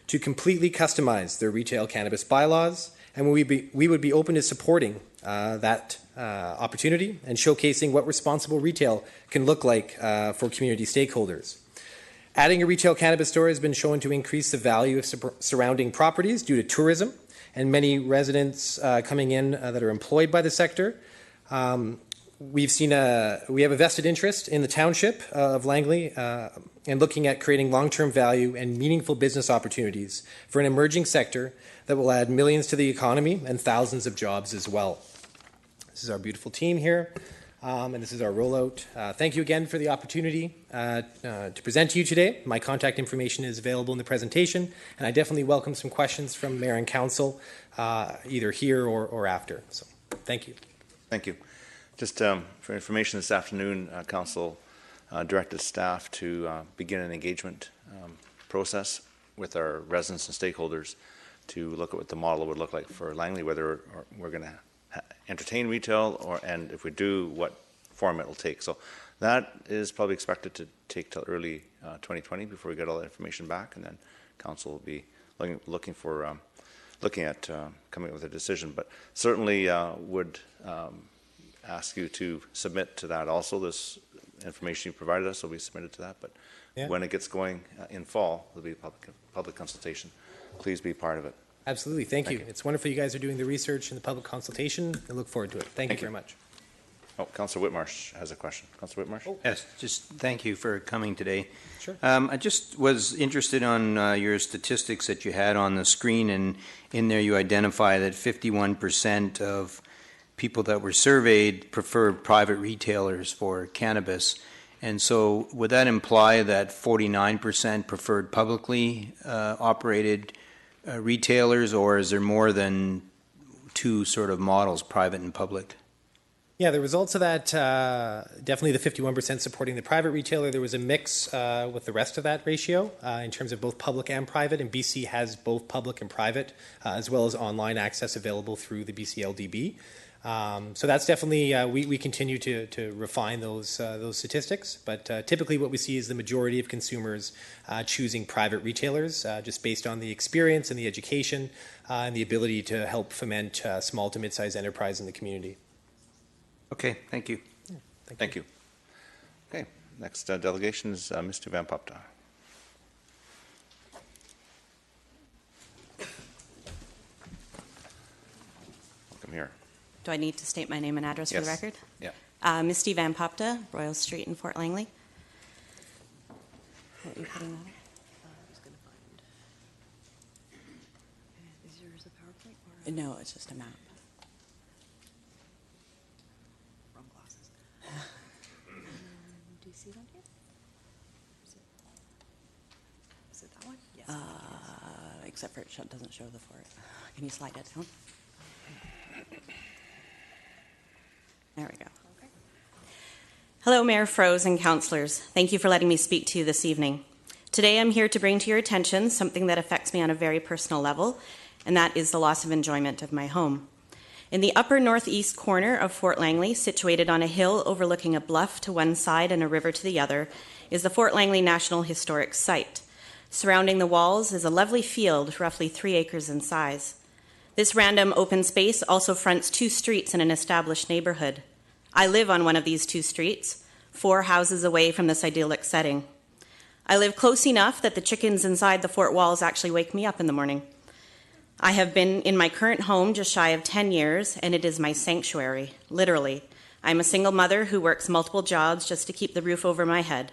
to completely customize their retail cannabis bylaws, and we would be open to supporting that opportunity and showcasing what responsible retail can look like for community stakeholders. Adding a retail cannabis store has been shown to increase the value of surrounding properties due to tourism and many residents coming in that are employed by the sector. We have a vested interest in the Township of Langley and looking at creating long-term value and meaningful business opportunities for an emerging sector that will add millions to the economy and thousands of jobs as well. This is our beautiful team here, and this is our rollout. Thank you again for the opportunity to present to you today. My contact information is available in the presentation, and I definitely welcome some questions from Mayor and Council, either here or after. So, thank you. Thank you. Just for information this afternoon, Council directed staff to begin an engagement process with our residents and stakeholders to look at what the model would look like for Langley, whether we're going to entertain retail, and if we do, what form it will take. So that is probably expected to take till early 2020 before we get all that information back, and then Council will be looking at coming up with a decision. But certainly would ask you to submit to that also. This information you provided us will be submitted to that, but when it gets going in fall, there'll be public consultation. Please be part of it. Absolutely. Thank you. It's wonderful you guys are doing the research and the public consultation. I look forward to it. Thank you very much. Oh, Councillor Whitmarsh has a question. Councillor Whitmarsh? Oh. Yes, just thank you for coming today. Sure. I just was interested on your statistics that you had on the screen, and in there you identify that 51% of people that were surveyed preferred private retailers for cannabis. And so would that imply that 49% preferred publicly operated retailers, or is there more than 2 sort of models, private and public? Yeah, the results of that, definitely the 51% supporting the private retailer. There was a mix with the rest of that ratio in terms of both public and private, and BC has both public and private, as well as online access available through the BC LDB. So that's definitely, we continue to refine those statistics, but typically what we see is the majority of consumers choosing private retailers just based on the experience and the education and the ability to help foment small to mid-sized enterprise in the community. Okay, thank you. Yeah, Thank you. Okay, next delegation is Mr. Van Popta. Welcome here. Do I need to state my name and address for the Yes. record? Yeah. Misty Van Popta, Royal Street in Fort Langley. What are you putting that? Is yours a PowerPoint? No, it's just a map. Wrong glasses. Do you see that here? Is it that one? Yes. Except for it doesn't show the fort. Can you slide it down? There we go. Okay. Hello, Mayor Froese and councillors. Thank you for letting me speak to you this evening. Today I'm here to bring to your attention something that affects me on a very personal level, and that is the loss of enjoyment of my home. In the upper northeast corner of Fort Langley, situated on a hill overlooking a bluff to one side and a river to the other, is the Fort Langley National Historic Site. Surrounding the walls is a lovely field, roughly 3 acres in size. This random open space also fronts 2 streets in an established neighborhood. I live on one of these 2 streets, 4 houses away from this idyllic setting. I live close enough that the chickens inside the fort walls actually wake me up in the morning. I have been in my current home just shy of 10 years, and it is my sanctuary, literally. I'm a single mother who works multiple jobs just to keep the roof over my head.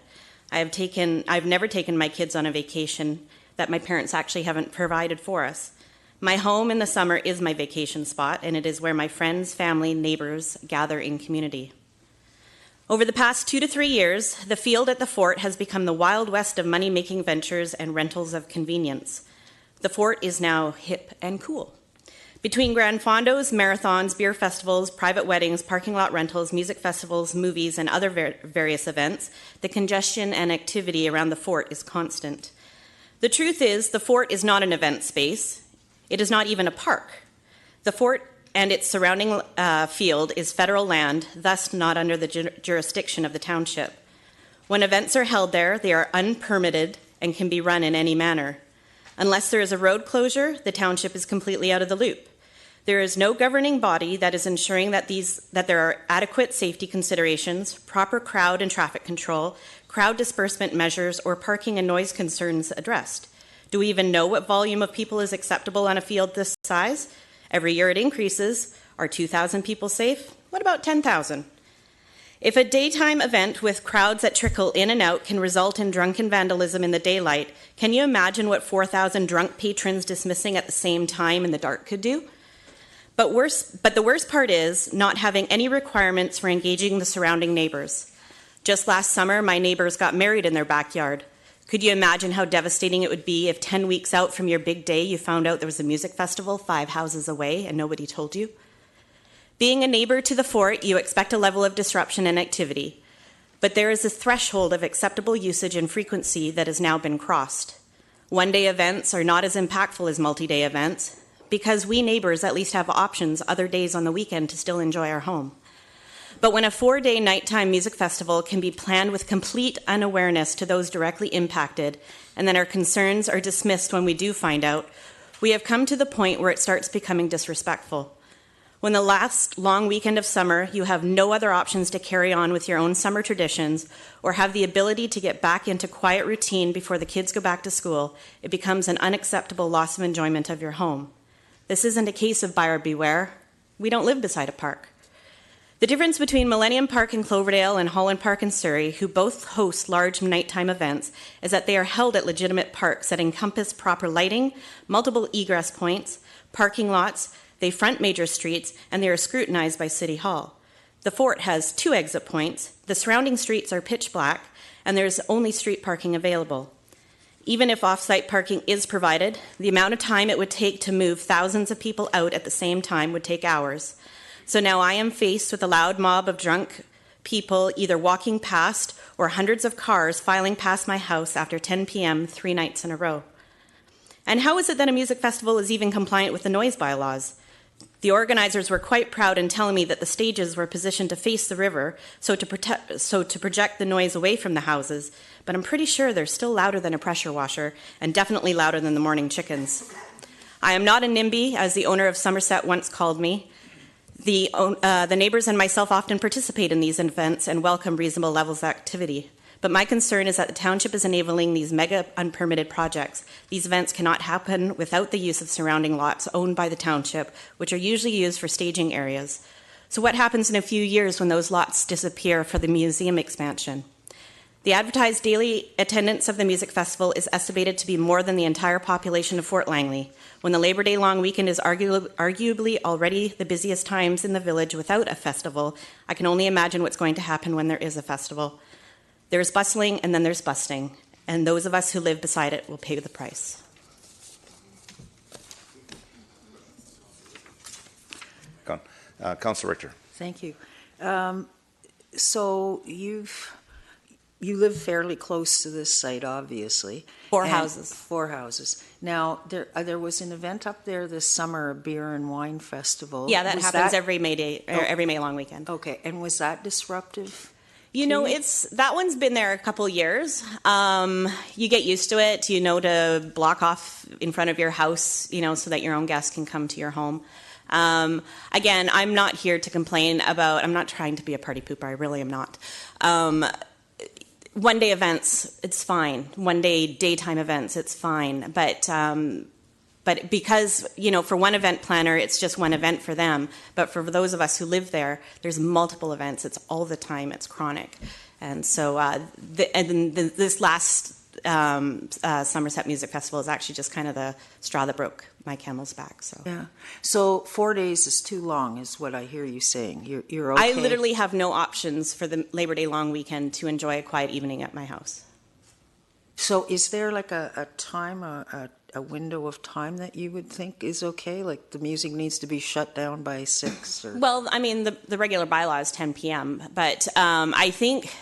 I've never taken my kids on a vacation that my parents actually haven't provided for us. My home in the summer is my vacation spot, and it is where my friends, family, neighbors gather in community. Over the past 2 to 3 years, the field at the fort has become the Wild West of money-making ventures and rentals of convenience. The fort is now hip and cool. Between grand fondos, marathons, beer festivals, private weddings, parking lot rentals, music festivals, movies, and other various events, the congestion and activity around the fort is constant. The truth is, the fort is not an event space. It is not even a park. The fort and its surrounding field is federal land, thus not under the jurisdiction of the township. When events are held there, they are unpermitted and can be run in any manner. Unless there is a road closure, the township is completely out of the loop. There is no governing body that is ensuring that there are adequate safety considerations, proper crowd and traffic control, crowd disbursement measures, or parking and noise concerns addressed. Do we even know what volume of people is acceptable on a field this size? Every year it increases. Are 2,000 people safe? What about 10,000? If a daytime event with crowds that trickle in and out can result in drunken vandalism in the daylight, can you imagine what 4,000 drunk patrons dismissing at the same time in the dark could do? But the worst part is not having any requirements for engaging the surrounding neighbors. Just last summer, my neighbors got married in their backyard. Could you imagine how devastating it would be if 10 weeks out from your big day you found out there was a music festival 5 houses away and nobody told you? Being a neighbor to the fort, you expect a level of disruption and activity. But there is a threshold of acceptable usage and frequency that has now been crossed. One-day events are not as impactful as multi-day events because we neighbors at least have options other days on the weekend to still enjoy our home. But when a 4-day nighttime music festival can be planned with complete unawareness to those directly impacted, and then our concerns are dismissed when we do find out, we have come to the point where it starts becoming disrespectful. When the last long weekend of summer, you have no other options to carry on with your own summer traditions or have the ability to get back into quiet routine before the kids go back to school, it becomes an unacceptable loss of enjoyment of your home. This isn't a case of buyer beware. We don't live beside a park. The difference between Millennium Park in Cloverdale and Holland Park in Surrey, who both host large nighttime events, is that they are held at legitimate parks that encompass proper lighting, multiple egress points, parking lots, they front major streets, and they are scrutinized by City Hall. The fort has 2 exit points, the surrounding streets are pitch black, and there is only street parking available. Even if off-site parking is provided, the amount of time it would take to move thousands of people out at the same time would take hours. So now I am faced with a loud mob of drunk people either walking past or hundreds of cars filing past my house after 10 p.m. 3 nights in a row. And how is it that a music festival is even compliant with the noise bylaws? The organizers were quite proud in telling me that the stages were positioned to face the river, so to project the noise away from the houses, but I'm pretty sure they're still louder than a pressure washer and definitely louder than the morning chickens. I am not a NIMBY, as the owner of Somerset once called me. The neighbors and myself often participate in these events and welcome reasonable levels of activity. But my concern is that the township is enabling these mega unpermitted projects. These events cannot happen without the use of surrounding lots owned by the township, which are usually used for staging areas. So what happens in a few years when those lots disappear for the museum expansion? The advertised daily attendance of the music festival is estimated to be more than the entire population of Fort Langley. When the Labor Day long weekend is arguably already the busiest times in the village without a festival, I can only imagine what's going to happen when there is a festival. There's bustling and then there's busting, and those of us who live beside it will pay the price. Councillor Richter. Thank you. So you live fairly close to this site, obviously. Four houses. Four houses. Now, there was an event up there this summer, a beer and wine festival. Yeah, that happens every May Day, or every May long weekend. Okay, and was that disruptive? You know, that one's been there a couple years. You get used to it. You know to block off in front of your house, so that your own guests can come to your home. Again, I'm not here to complain about. I'm not trying to be a party pooper. I really am not. One-day events, it's fine. One-day daytime events, it's fine. But because, for one event planner, it's just one event for them. But for those of us who live there, there's multiple events. It's all the time. It's chronic. And so this last Somerset Music Festival is actually just kind of the straw that broke my camel's back. So yeah. So 4 days is too long, is what I hear you saying. You're okay? I literally have no options for the Labor Day long weekend to enjoy a quiet evening at my house. So is there like a time, a window of time that you would think is okay? Like the music needs to be shut down by 6? Or? Well, I mean, the regular bylaw is 10 p.m. But I think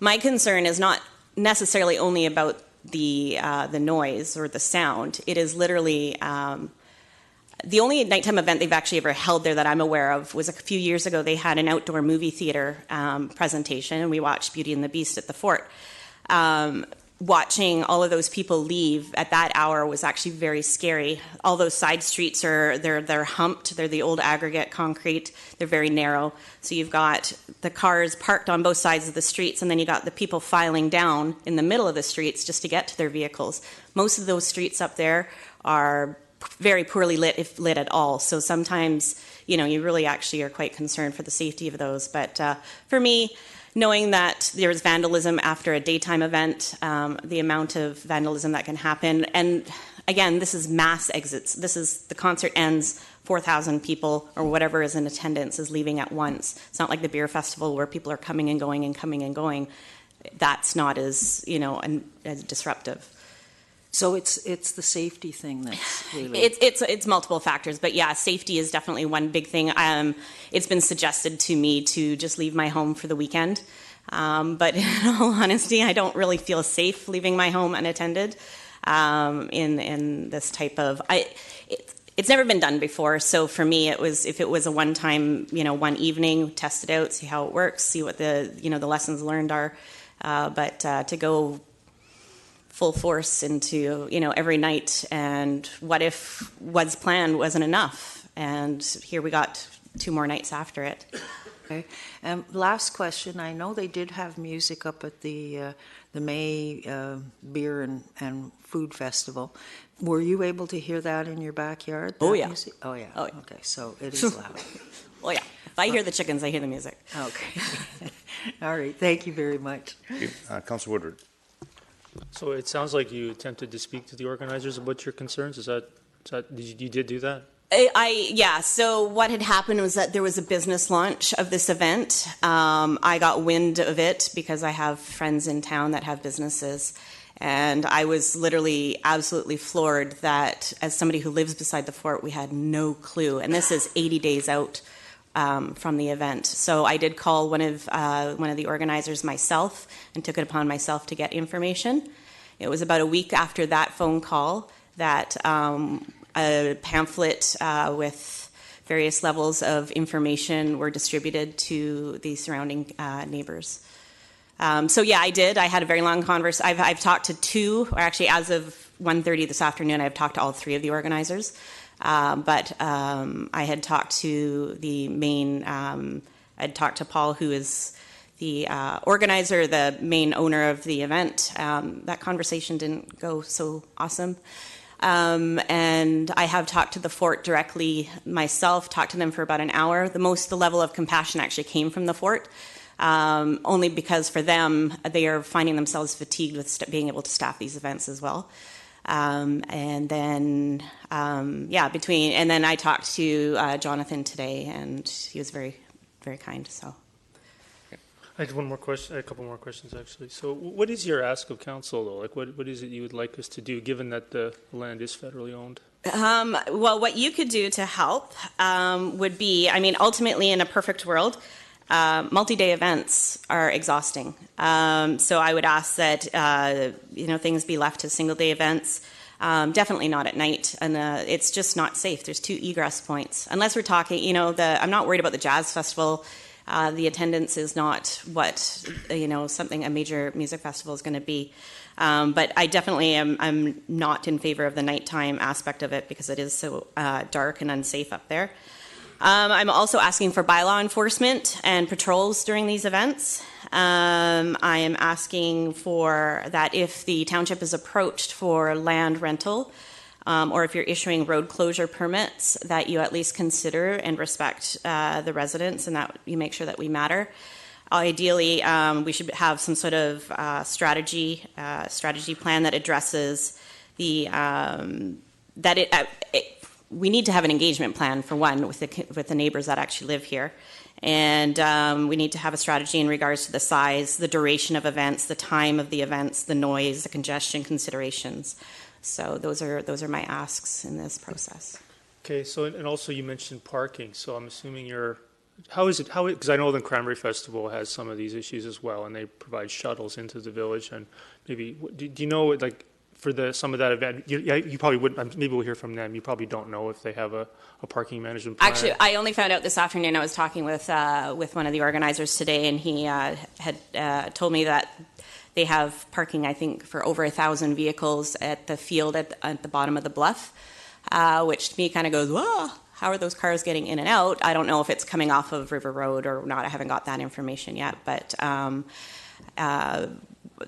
my concern is not necessarily only about the noise or the sound. It is literally the only nighttime event they've actually ever held there that I'm aware of was a few years ago. They had an outdoor movie theater presentation, and we watched Beauty and the Beast at the fort. Watching all of those people leave at that hour was actually very scary. All those side streets they're humped. They're the old aggregate concrete. They're very narrow. So you've got the cars parked on both sides of the streets, and then you got the people filing down in the middle of the streets just to get to their vehicles. Most of those streets up there are very poorly lit, if lit at all. So sometimes, you really actually are quite concerned for the safety of those. But for me, knowing that there's vandalism after a daytime event, the amount of vandalism that can happen. And again, this is mass exits. The concert ends, 4,000 people or whatever is in attendance is leaving at once. It's not like the beer festival where people are coming and going and coming and going. That's not as, as disruptive. So it's the safety thing that's really... It's multiple factors, but yeah, safety is definitely one big thing. It's been suggested to me to just leave my home for the weekend, but in all honesty, I don't really feel safe leaving my home unattended in this type of... It's never been done before, so for me, if it was a one-time, one evening, test it out, see how it works, see what the lessons learned are, but to go full force into, every night, and what if what's planned wasn't enough? And here we got 2 more nights after it. Okay. Last question. I know they did have music up at the May Beer and Food Festival. Were you able to hear that in your backyard? Oh, yeah. Music? Oh, yeah. Oh, yeah. Okay, so it is loud. Well, yeah. If I hear the chickens, I hear the music. Okay. All right. Thank you very much. Thank you. Councillor Woodward. So it sounds like you attempted to speak to the organizers about your concerns. Is that you did do that? Yeah. So what had happened was that there was a business launch of this event. I got wind of it because I have friends in town that have businesses. And I was literally absolutely floored that as somebody who lives beside the fort, we had no clue. And this is 80 days out from the event. So I did call one of the organizers myself and took it upon myself to get information. It was about a week after that phone call that a pamphlet with various levels of information were distributed to the surrounding neighbors. So yeah, I did. I had a very long conversation. I've talked to two, or actually as of 1:30 this afternoon, I've talked to all three of the organizers. But I had talked to the main, I'd talked to Paul, who is the organizer, the main owner of the event. That conversation didn't go so awesome. And I have talked to the fort directly myself, talked to them for about an hour. The level of compassion actually came from the fort. Only because for them, they are finding themselves fatigued with being able to staff these events as well. And then I talked to Jonathan today, and he was very, very kind. So, I had one more question. A couple more questions actually. So, what is your ask of council though? Like, what is it you would like us to do, given that the land is federally owned? Well, what you could do to help would be, I mean, ultimately, in a perfect world, multi-day events are exhausting. So I would ask that things be left to single-day events. Definitely not at night, and it's just not safe. There's 2 egress points. Unless we're talking, I'm not worried about the jazz festival. The attendance is not what a major music festival is going to be. But I definitely I'm not in favor of the nighttime aspect of it because it is so dark and unsafe up there. I'm also asking for bylaw enforcement and patrols during these events. I am asking for that if the township is approached for land rental, or if you're issuing road closure permits, that you at least consider and respect the residents, and that you make sure that we matter. Ideally, we should have some sort of strategy plan that addresses the we need to have an engagement plan, for one, with the neighbors that actually live here. And we need to have a strategy in regards to the size, the duration of events, the time of the events, the noise, the congestion considerations. So those are my asks in this process. Okay, so and also you mentioned parking. So I'm assuming because I know the Cranberry Festival has some of these issues as well, and they provide shuttles into the village. And maybe, do you know, like, for some of that event, you probably wouldn't, maybe we'll hear from them. You probably don't know if they have a parking management plan. Actually, I only found out this afternoon. I was talking with one of the organizers today, and he had told me that they have parking, I think, for over 1,000 vehicles at the field at the bottom of the bluff, which to me kind of goes, whoa, how are those cars getting in and out? I don't know if it's coming off of River Road or not. I haven't got that information yet, but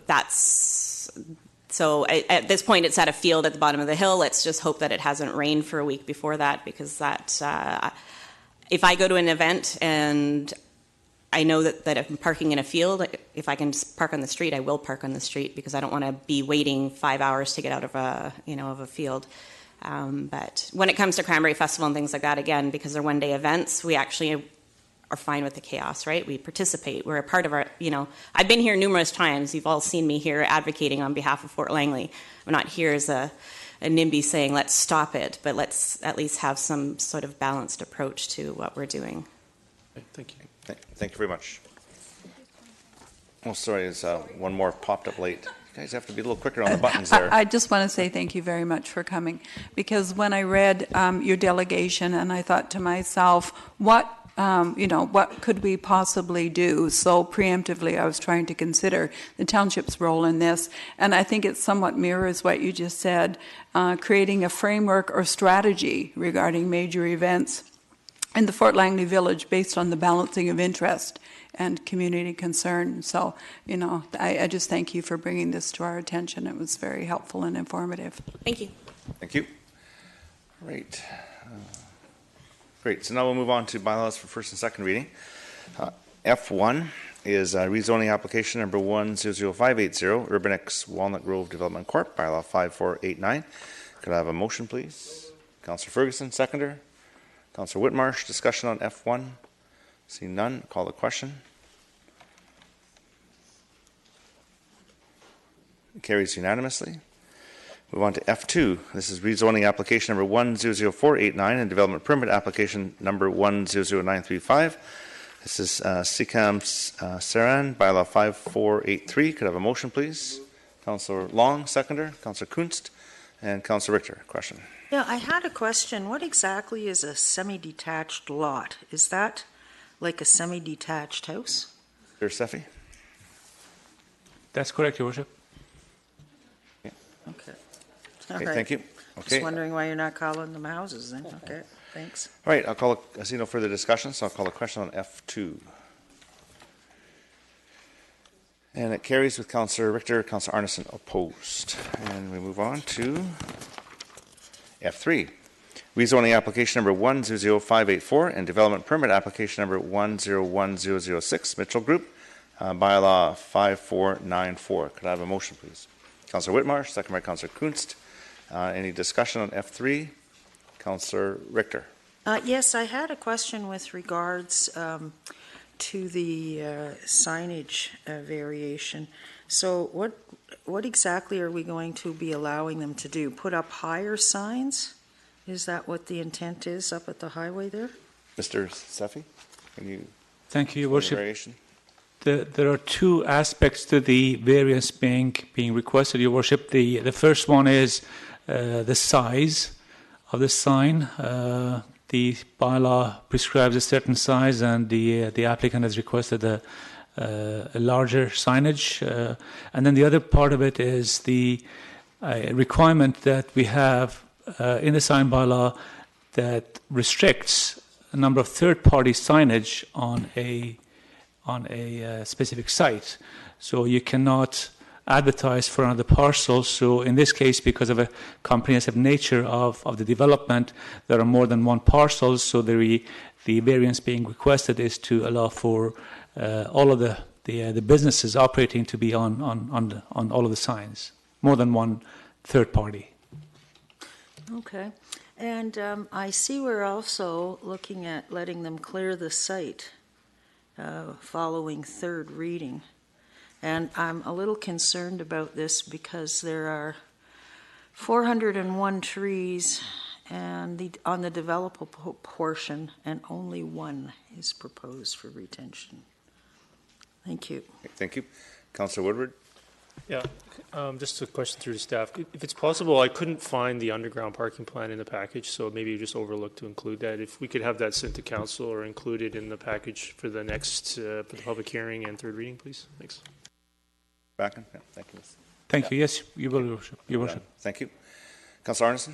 that's... So at this point, it's at a field at the bottom of the hill. Let's just hope that it hasn't rained for a week before that, because if I go to an event and I know that if I'm parking in a field, if I can park on the street, I will park on the street, because I don't want to be waiting 5 hours to get out of a field. But when it comes to Cranberry Festival and things like that, again, because they're one-day events, we actually are fine with the chaos, right? We participate. We're a part of our, I've been here numerous times. You've all seen me here advocating on behalf of Fort Langley. I'm not here as a NIMBY saying, let's stop it, but let's at least have some sort of balanced approach to what we're doing. Okay, thank you. Thank you very much. Oh, sorry, there's one more popped up late. You guys have to be a little quicker on the buttons there. I just want to say thank you very much for coming, because when I read your delegation, and I thought to myself, what could we possibly do? So preemptively, I was trying to consider the township's role in this, and I think it somewhat mirrors what you just said, creating a framework or strategy regarding major events in the Fort Langley Village based on the balancing of interest and community concern. So, I just thank you for bringing this to our attention. It was very helpful and informative. Thank you. Thank you. Great. Great. So now we'll move on to bylaws for first and second reading. F1 is rezoning application number 100580, Urbanex Walnut Grove Development Corp., bylaw 5489. Could I have a motion, please? Councillor Ferguson, seconder. Councillor Whitmarsh, discussion on F1. Seeing none, call the question. It carries unanimously. Move on to F2. This is rezoning application number 100489 and development permit application number 100935. This is Sikam Saran, bylaw 5483. Could I have a motion, please? Councillor Long, seconder. Councillor Kunst. And Councillor Richter, question. Yeah, I had a question. What exactly is a semi-detached lot? Is that like a semi-detached house? Mr. Seffi? That's correct, Your Worship. Okay. All Okay, right. thank you. Just Okay. wondering why you're not calling them houses then. Okay, thanks. All right, I see no further discussion, so I'll call a question on F2. And it carries with Councillor Richter, Councillor Arneson opposed. And we move on to F3. Rezoning application number 100584 and development permit application number 101006, Mitchell Group, bylaw 5494. Could I have a motion, please? Councillor Whitmarsh, second by Councillor Kunst. Any discussion on F3? Councillor Richter. Yes, I had a question with regards to the signage variation. So what exactly are we going to be allowing them to do? Put up higher signs? Is that what the intent is up at the highway there? Mr. Seffi, can you? Thank you, Your Worship. Variation? There are two aspects to the variance being requested, Your Worship. The first one is the size of the sign. The bylaw prescribes a certain size, and the applicant has requested a larger signage. And then the other part of it is the requirement that we have in the sign bylaw that restricts a number of third-party signage on a specific site. So you cannot advertise for another parcel. So in this case, because of a comprehensive nature of the development, there are more than one parcel. So the variance being requested is to allow for all of the businesses operating to be on all of the signs, more than one third party. Okay. And I see we're also looking at letting them clear the site following third reading. And I'm a little concerned about this because there are 401 trees and on the developable portion, and only one is proposed for retention. Thank you. Thank you. Councillor Woodward. Yeah, just a question through to staff. If it's possible, I couldn't find the underground parking plan in the package, so maybe you just overlooked to include that. If we could have that sent to council or included in the package for the next for the public hearing and third reading, please. Thanks. Bracken? Yeah, thank you. Thank you. Yes, Your Worship. Your Worship. Thank you. Councillor Arneson?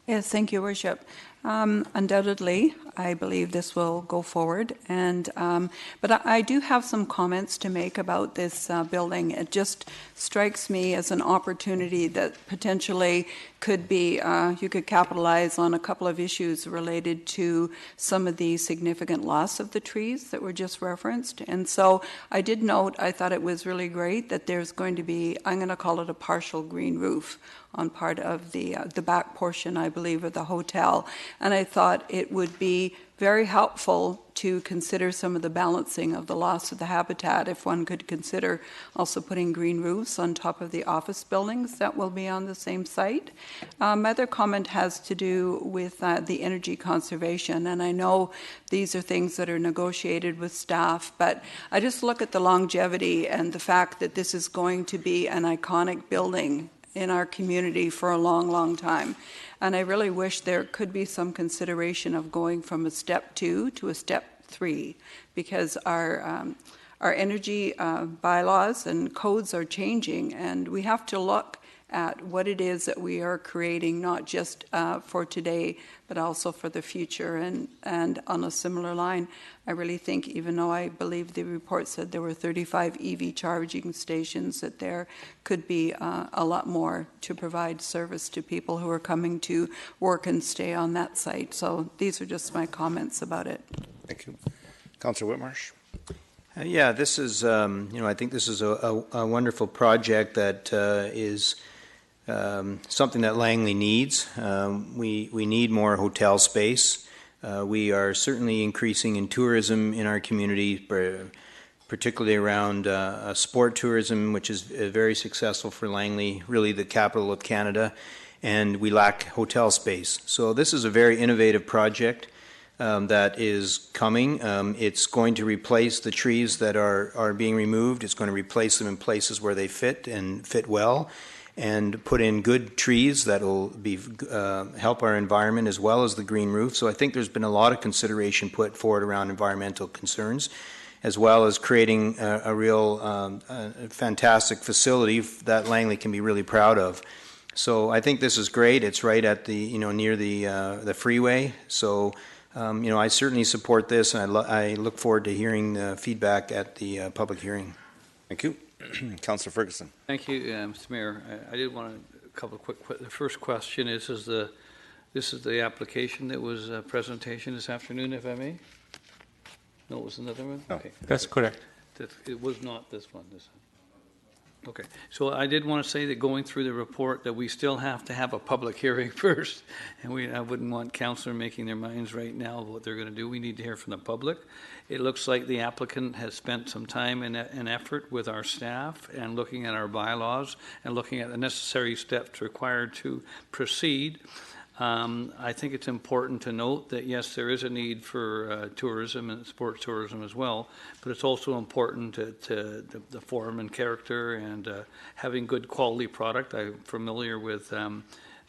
Yes, thank you, Worship. Undoubtedly, I believe this will go forward, and but I do have some comments to make about this building. It just strikes me as an opportunity that potentially could be, you could capitalize on a couple of issues related to some of the significant loss of the trees that were just referenced. And so I did note, I thought it was really great that there's going to be, I'm going to call it a partial green roof on part of the back portion, I believe, of the hotel. And I thought it would be very helpful to consider some of the balancing of the loss of the habitat if one could consider also putting green roofs on top of the office buildings that will be on the same site. My other comment has to do with the energy conservation, and I know these are things that are negotiated with staff, but I just look at the longevity and the fact that this is going to be an iconic building in our community for a long, long time. And I really wish there could be some consideration of going from a step 2 to a step 3, because our energy bylaws and codes are changing, and we have to look at what it is that we are creating, not just for today, but also for the future. And on a similar line, I really think, even though I believe the report said there were 35 EV charging stations, that there could be a lot more to provide service to people who are coming to work and stay on that site. So these are just my comments about it. Thank you. Councillor Whitmarsh. Yeah, this is, I think this is a wonderful project that is something that Langley needs. We need more hotel space. We are certainly increasing in tourism in our community, particularly around sport tourism, which is very successful for Langley, really the capital of Canada, and we lack hotel space. So this is a very innovative project that is coming. It's going to replace the trees that are being removed. It's going to replace them in places where they fit and fit well. and put in good trees that will be help our environment as well as the green roof. So I think there's been a lot of consideration put forward around environmental concerns, as well as creating a real fantastic facility that Langley can be really proud of. So I think this is great. It's right at the near the freeway. So I certainly support this, and I look forward to hearing the feedback at the public hearing. Thank you. Councillor Ferguson. Thank you, Mr. Mayor. I did want a couple of quick. The first question is this is the application that was a presentation this afternoon, if I may? No, it was another one? No, okay. That's correct. It was not this one. Okay. So I did want to say that going through the report that we still have to have a public hearing first, and I wouldn't want councillor making their minds right now of what they're going to do. We need to hear from the public. It looks like the applicant has spent some time and effort with our staff and looking at our bylaws and looking at the necessary steps required to proceed. I think it's important to note that, yes, there is a need for tourism and sports tourism as well, but it's also important to the form and character and having good quality product. I'm familiar with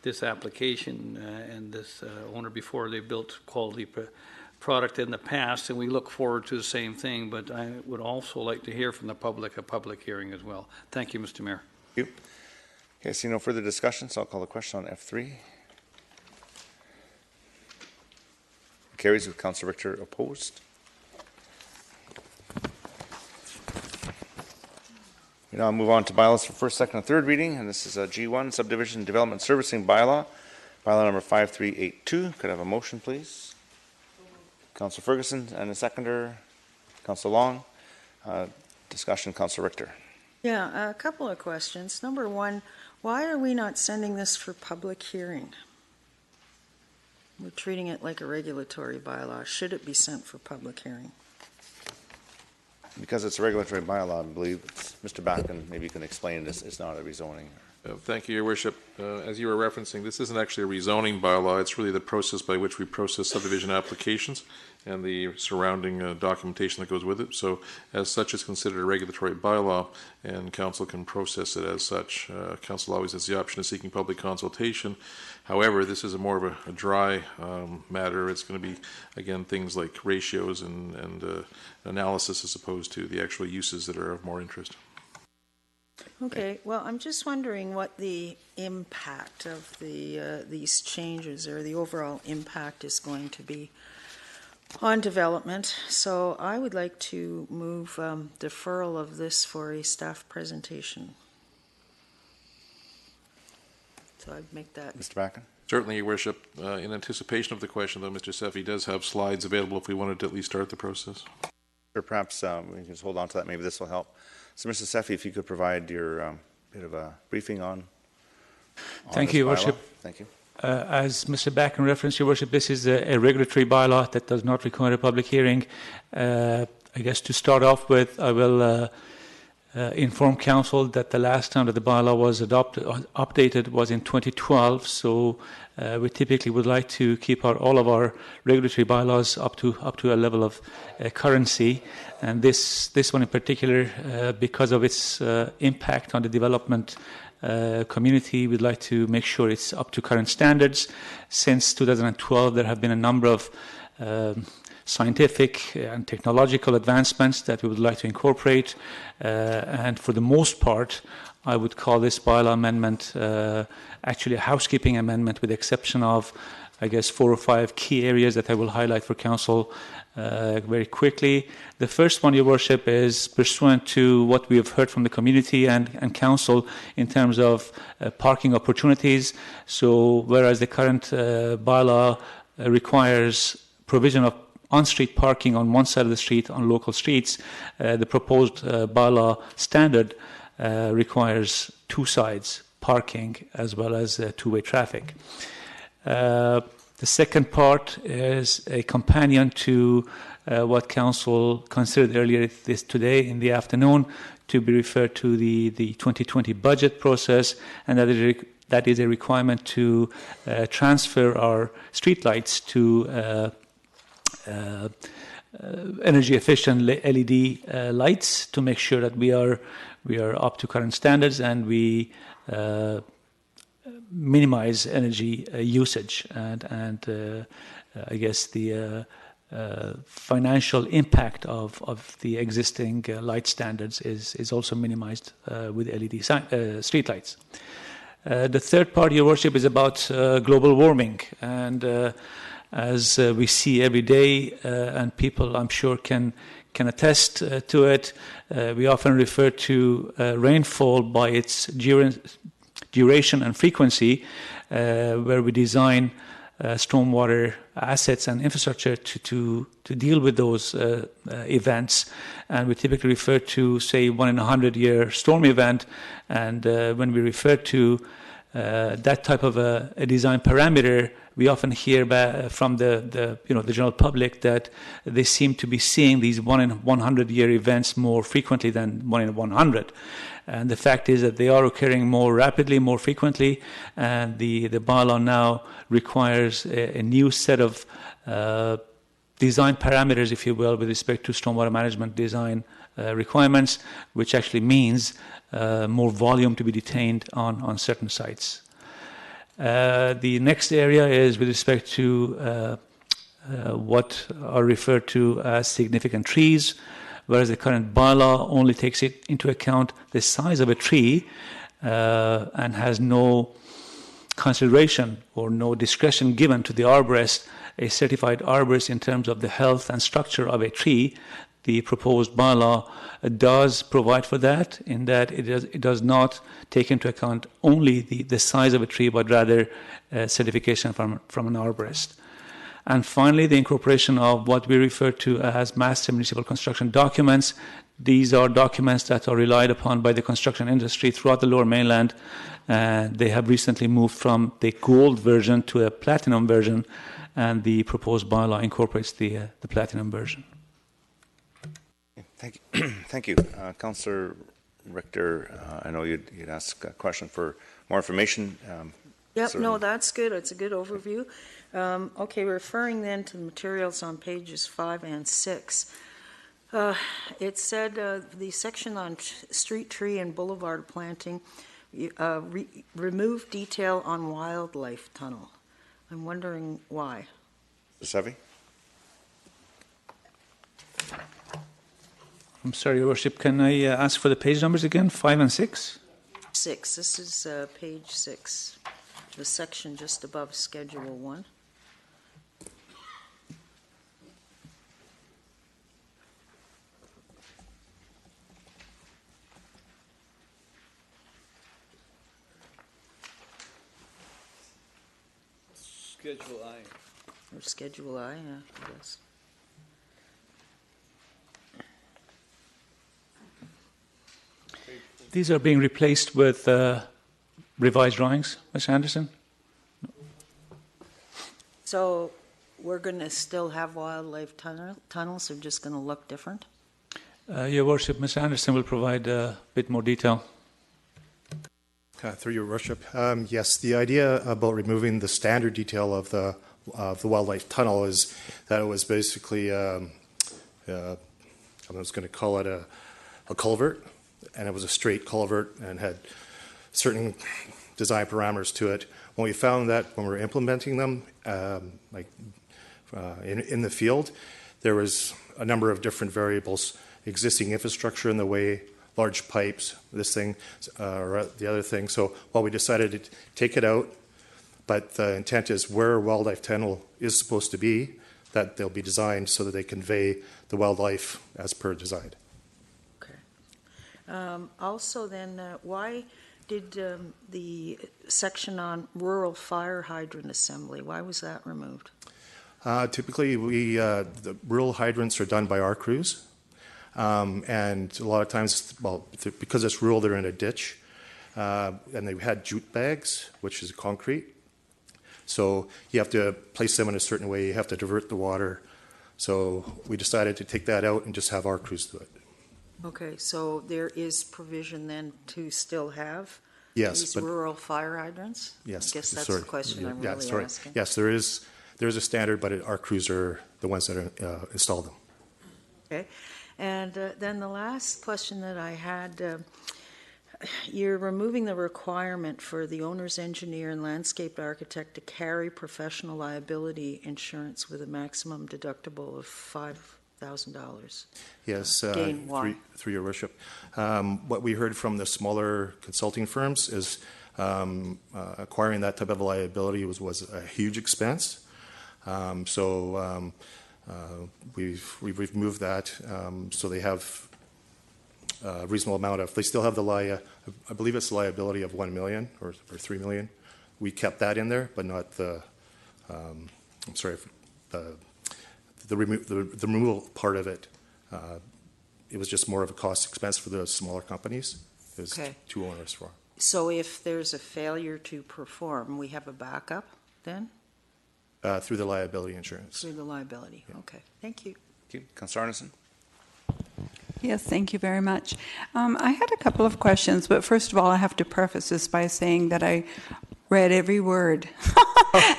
this application and this owner before. They built quality product in the past, and we look forward to the same thing, but I would also like to hear from the public, a public hearing as well. Thank you, Mr. Mayor. Thank you. Okay, see no further discussion, so I'll call the question on F3. Carries with Councillor Richter opposed. We now move on to bylaws for first, second, and third reading, and this is a G1 Subdivision Development Servicing Bylaw, bylaw number 5382. Could I have a motion, please? Councillor Ferguson and a seconder, Councillor Long. Discussion, Councillor Richter. Yeah, a couple of questions. Number one, why are we not sending this for public hearing? We're treating it like a regulatory bylaw. Should it be sent for public hearing? Because it's a regulatory bylaw, I believe it's Mr. Backen, maybe you can explain this. It's not a rezoning. Thank you, Your Worship. As you were referencing, this isn't actually a rezoning bylaw. It's really the process by which we process subdivision applications and the surrounding documentation that goes with it. So, as such, it's considered a regulatory bylaw, and Council can process it as such. Council always has the option of seeking public consultation. However, this is more of a dry matter. It's going to be, again, things like ratios and analysis as opposed to the actual uses that are of more interest. Okay, well, I'm just wondering what the impact of these changes or the overall impact is going to be on development. So I would like to move deferral of this for a staff presentation. So I'd make that. Mr. Backen? Certainly, Your Worship. In anticipation of the question, though, Mr. Seffi does have slides available if we wanted to at least start the process. Or perhaps we can just hold on to that. Maybe this will help. So, Mr. Seffi, if you could provide your bit of a briefing on Thank you, Your Worship. Thank you. As Mr. Backen referenced, Your Worship, this is a regulatory bylaw that does not require a public hearing. I guess to start off with, I will inform Council that the last time that the bylaw was updated was in 2012. So we typically would like to keep all of our regulatory bylaws up to a level of currency. And this one in particular, because of its impact on the development community, we'd like to make sure it's up to current standards. Since 2012, there have been a number of scientific and technological advancements that we would like to incorporate. And for the most part, I would call this bylaw amendment actually a housekeeping amendment, with the exception of, I guess, 4 or 5 key areas that I will highlight for Council very quickly. The first one, Your Worship, is pursuant to what we have heard from the community and Council in terms of parking opportunities. So whereas the current bylaw requires provision of on-street parking on one side of the street on local streets, the proposed bylaw standard requires 2 sides parking as well as two-way traffic. The second part is a companion to what Council considered earlier today in the afternoon, to be referred to the 2020 budget process, and that is a requirement to transfer our streetlights to energy efficient LED lights to make sure that we are up to current standards and we minimize energy usage. And I guess the financial impact of the existing light standards is also minimized with LED street lights. The third part, Your Worship, is about global warming. And as we see every day, and people I'm sure can attest to it, we often refer to rainfall by its duration and frequency, where we design stormwater assets and infrastructure to deal with those events. And we typically refer to, say, 1 in a 100-year storm event. And when we refer to that type of a design parameter, we often hear from the general public that they seem to be seeing these 1 in 100-year events more frequently than 1 in 100. And the fact is that they are occurring more rapidly, more frequently, and the bylaw now requires a new set of design parameters, if you will, with respect to stormwater management design requirements, which actually means more volume to be detained on certain sites. The next area is with respect to what are referred to as significant trees, whereas the current bylaw only takes it into account the size of a tree and has no consideration or no discretion given to the arborist, a certified arborist, in terms of the health and structure of a tree. The proposed bylaw does provide for that, in that it does not take into account only the size of a tree, but rather certification from an arborist. And finally, the incorporation of what we refer to as master municipal construction documents. These are documents that are relied upon by the construction industry throughout the Lower Mainland. They have recently moved from the gold version to a platinum version, and the proposed bylaw incorporates the platinum version. Thank you. Thank you. Councillor Richter, I know you'd ask a question for more information. Yep, no, that's good. It's a good overview. Okay, referring then to the materials on pages 5 and 6. It said the section on street tree and boulevard planting, remove detail on wildlife tunnel. I'm wondering why. Sevi? I'm sorry, Your Worship, can I ask for the page numbers again, 5 and 6? 6. This is page 6, the section just above Schedule 1. Schedule I. Or Schedule I, yeah, I guess. These are being replaced with revised drawings, Ms. Anderson? So we're going to still have wildlife tunnels, they're just going to look different? Your Worship, Ms. Anderson will provide a bit more detail. Through Your Worship, yes, the idea about removing the standard detail of the wildlife tunnel is that it was basically, I was going to call it a culvert, and it was a straight culvert and had certain design parameters to it. When we found that when we were implementing them, in the field, there was a number of different variables, existing infrastructure in the way, large pipes, this thing, or the other thing. So while we decided to take it out, but the intent is where wildlife tunnel is supposed to be, that they'll be designed so that they convey the wildlife as per design. Also then, why did the section on rural fire hydrant assembly, why was that removed? Typically, the rural hydrants are done by our crews. And a lot of times, well, because it's rural, they're in a ditch. And they had jute bags, which is concrete. So you have to place them in a certain way. You have to divert the water. So we decided to take that out and just have our crews do it. Okay, so there is provision then to still have these rural fire hydrants? Yes. I guess that's the question I'm really asking. Yes, there is a standard, but our crews are the ones that install them. Okay. And then the last question that I had, you're removing the requirement for the owner's engineer and landscape architect to carry professional liability insurance with a maximum deductible of $5,000. Yes, Again, why? through your worship. What we heard from the smaller consulting firms is acquiring that type of liability was a huge expense. We've removed that, so they have a reasonable amount of. They still have I believe it's the liability of $1 million or $3 million. We kept that in there, but not the. I'm sorry, the removal part of it. It was just more of a cost expense for the smaller companies. It was too onerous for. So if there's a failure to perform, we have a backup then? Through the liability insurance. Through the liability, yeah. Okay. Thank you. Thank you. Councillor Arneson? Yes, thank you very much. I had a couple of questions, but first of all, I have to preface this by saying that I read every word.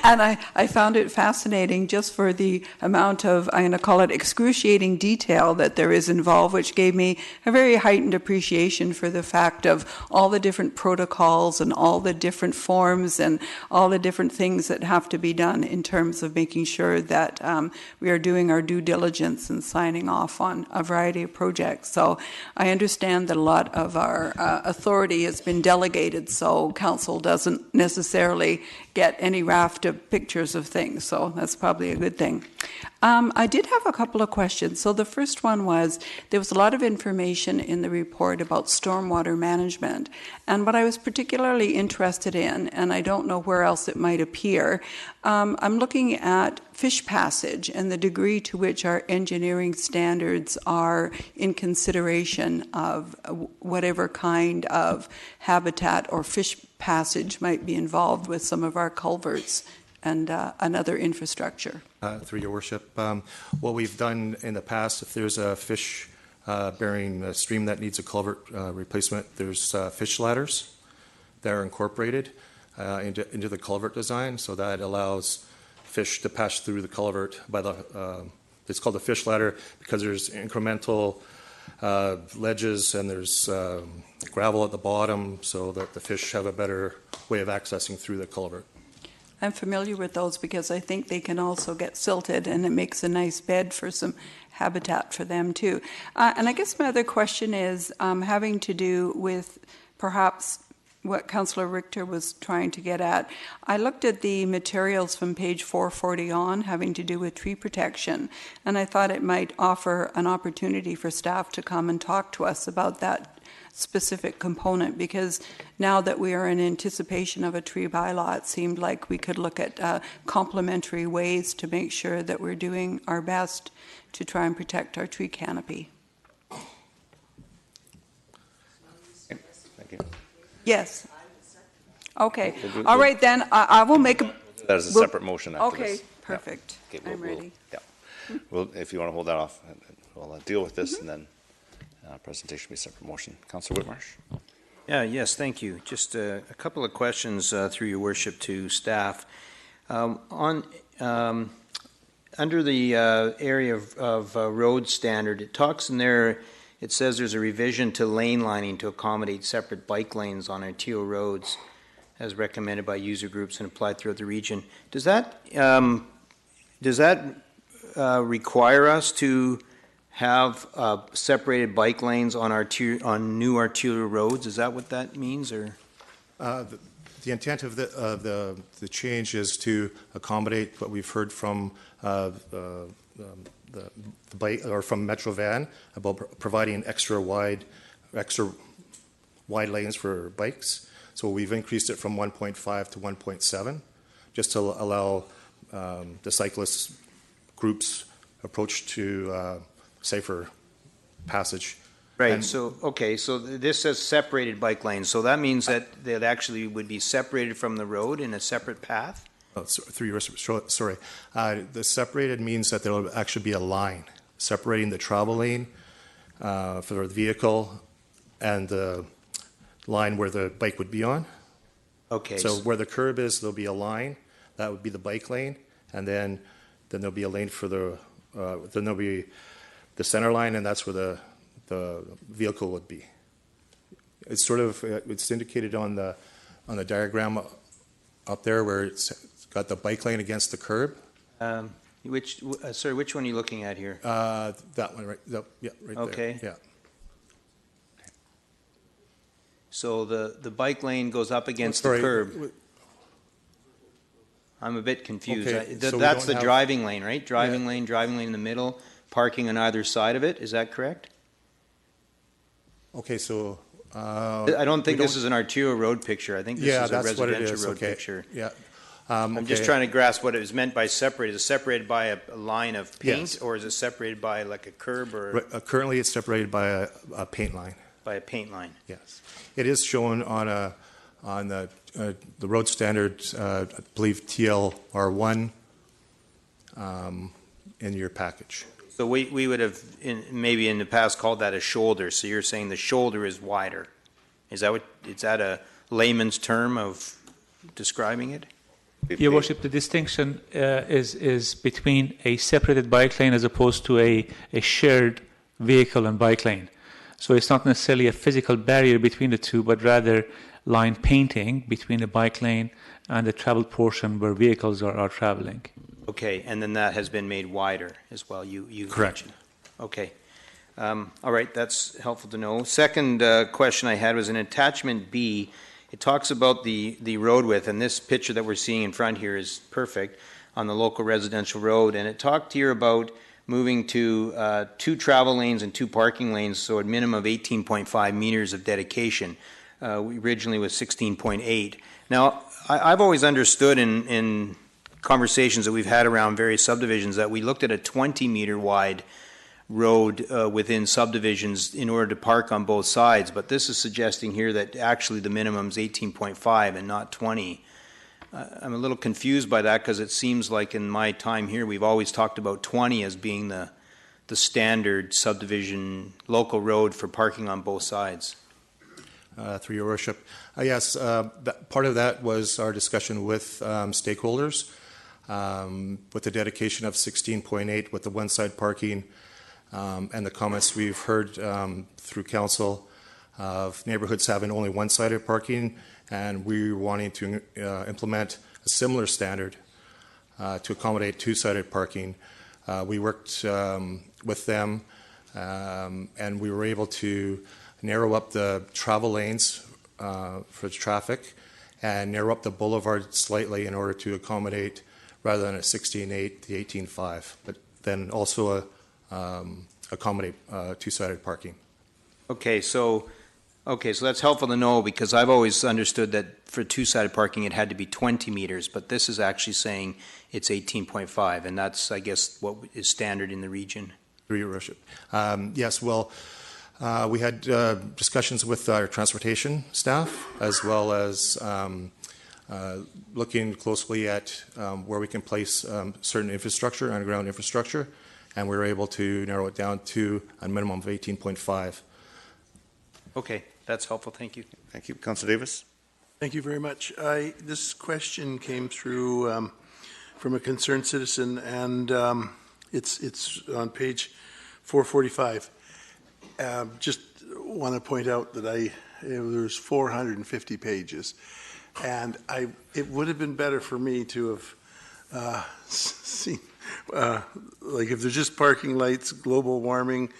And I found it fascinating just for the amount of, I'm going to call it excruciating detail that there is involved, which gave me a very heightened appreciation for the fact of all the different protocols and all the different forms and all the different things that have to be done in terms of making sure that we are doing our due diligence and signing off on a variety of projects. So I understand that a lot of our authority has been delegated, so council doesn't necessarily get any raft of pictures of things, so that's probably a good thing. I did have a couple of questions. So the first one was, there was a lot of information in the report about stormwater management, and what I was particularly interested in, and I don't know where else it might appear, I'm looking at fish passage and the degree to which our engineering standards are in consideration of whatever kind of habitat or fish passage might be involved with some of our culverts and other infrastructure. Through your worship, what we've done in the past, if there's a fish bearing stream that needs a culvert replacement, there's fish ladders that are incorporated into the culvert design, so that allows fish to pass through the culvert by the. It's called the fish ladder because there's incremental ledges and there's gravel at the bottom, so that the fish have a better way of accessing through the culvert. I'm familiar with those because I think they can also get silted, and it makes a nice bed for some habitat for them too. And I guess my other question is having to do with perhaps what Councillor Richter was trying to get at. I looked at the materials from page 440 on, having to do with tree protection, and I thought it might offer an opportunity for staff to come and talk to us about that specific component, because now that we are in anticipation of a tree bylaw, it seemed like we could look at complementary ways to make sure that we're doing our best to try and protect our tree canopy. Thank you. Yes. Okay. All right, then I will make a... That is a separate motion after okay, this. perfect. Yeah. Okay, I'm ready. Well, if you want to hold that off, we'll deal with this and then presentation will be a separate motion. Councillor Whitmarsh. Yes, thank you. Just a couple of questions through your worship to staff. Under the area of road standard, it talks in there, it says there's a revision to lane lining to accommodate separate bike lanes on arterial roads as recommended by user groups and applied throughout the region. Does that require us to have separated bike lanes on new arterial roads? Is that what that means, or? The intent of the change is to accommodate what we've heard from the bike or from Metro Van about providing extra wide lanes for bikes. So we've increased it from 1.5 to 1.7, just to allow the cyclist groups approach to safer passage. Right. And so this says separated bike lanes. So that means that it actually would be separated from the road in a separate path. Sorry. The separated means that there will actually be a line separating the travel lane for the vehicle and the line where the bike would be on. Okay. So where the curb is, there'll be a line. That would be the bike lane, and then there'll be a lane for the the center line, and that's where the vehicle would be. It's sort of, it's indicated on the diagram up there where it's got the bike lane against the curb. Sorry, which one are you looking at here? That one, right? Yeah, right okay. there. Yeah. So the bike lane goes up against the curb. I'm a bit confused. Okay, so that's the driving lane, right? Driving lane in the middle, parking on either side of it. Is that correct? Okay, so I don't think this is an arterial road picture. I think this is a residential road picture. Yeah. I'm just trying to grasp what it was meant by separated. Is it separated by a line of paint, Yes. or is it separated by like a curb? Or currently, it's separated by a paint line. By a paint line. Yes, it is shown on the road standard, I believe TLR1 in your package. So we would have maybe in the past called that a shoulder. So you're saying the shoulder is wider. Is that a layman's term of describing it? Your Worship, the distinction is between a separated bike lane as opposed to a shared vehicle and bike lane. So it's not necessarily a physical barrier between the two, but rather line painting between the bike lane and the travel portion where vehicles are traveling. Okay, and then that has been made wider as well. You Correct. mentioned. Okay. All right, that's helpful to know. Second question I had was in attachment B. It talks about the road width, and this picture that we're seeing in front here is perfect on the local residential road. And it talked here about moving to 2 travel lanes and 2 parking lanes, so a minimum of 18.5 meters of dedication. Originally was 16.8. Now, I've always understood in conversations that we've had around various subdivisions that we looked at a 20-meter wide road within subdivisions in order to park on both sides, but this is suggesting here that actually the minimum is 18.5 and not 20. I'm a little confused by that because it seems like in my time here we've always talked about 20 as being the standard subdivision local road for parking on both sides. Through your worship. Yes, part of that was our discussion with stakeholders, with the dedication of 16.8 with the one-side parking, and the comments we've heard through council of neighborhoods having only one-sided parking, and we're wanting to implement a similar standard to accommodate two-sided parking. We worked with them, and we were able to narrow up the travel lanes for the traffic and narrow up the boulevard slightly in order to accommodate, rather than a 16.8, the 18.5, but then also accommodate two-sided parking. Okay, so that's helpful to know because I've always understood that for two-sided parking it had to be 20 meters, but this is actually saying it's 18.5, and that's, I guess, what is standard in the region. Through your worship. Yes, well, we had discussions with our transportation staff, as well as looking closely at where we can place certain infrastructure, underground infrastructure, and we were able to narrow it down to a minimum of 18.5. Okay, that's helpful. Thank you. Thank you. Councilor Davis. Thank you very much. This question came through from a concerned citizen, and it's on page 445. Just want to point out that there's 450 pages, and it would have been better for me to have seen, like if there's just parking lights, global warming,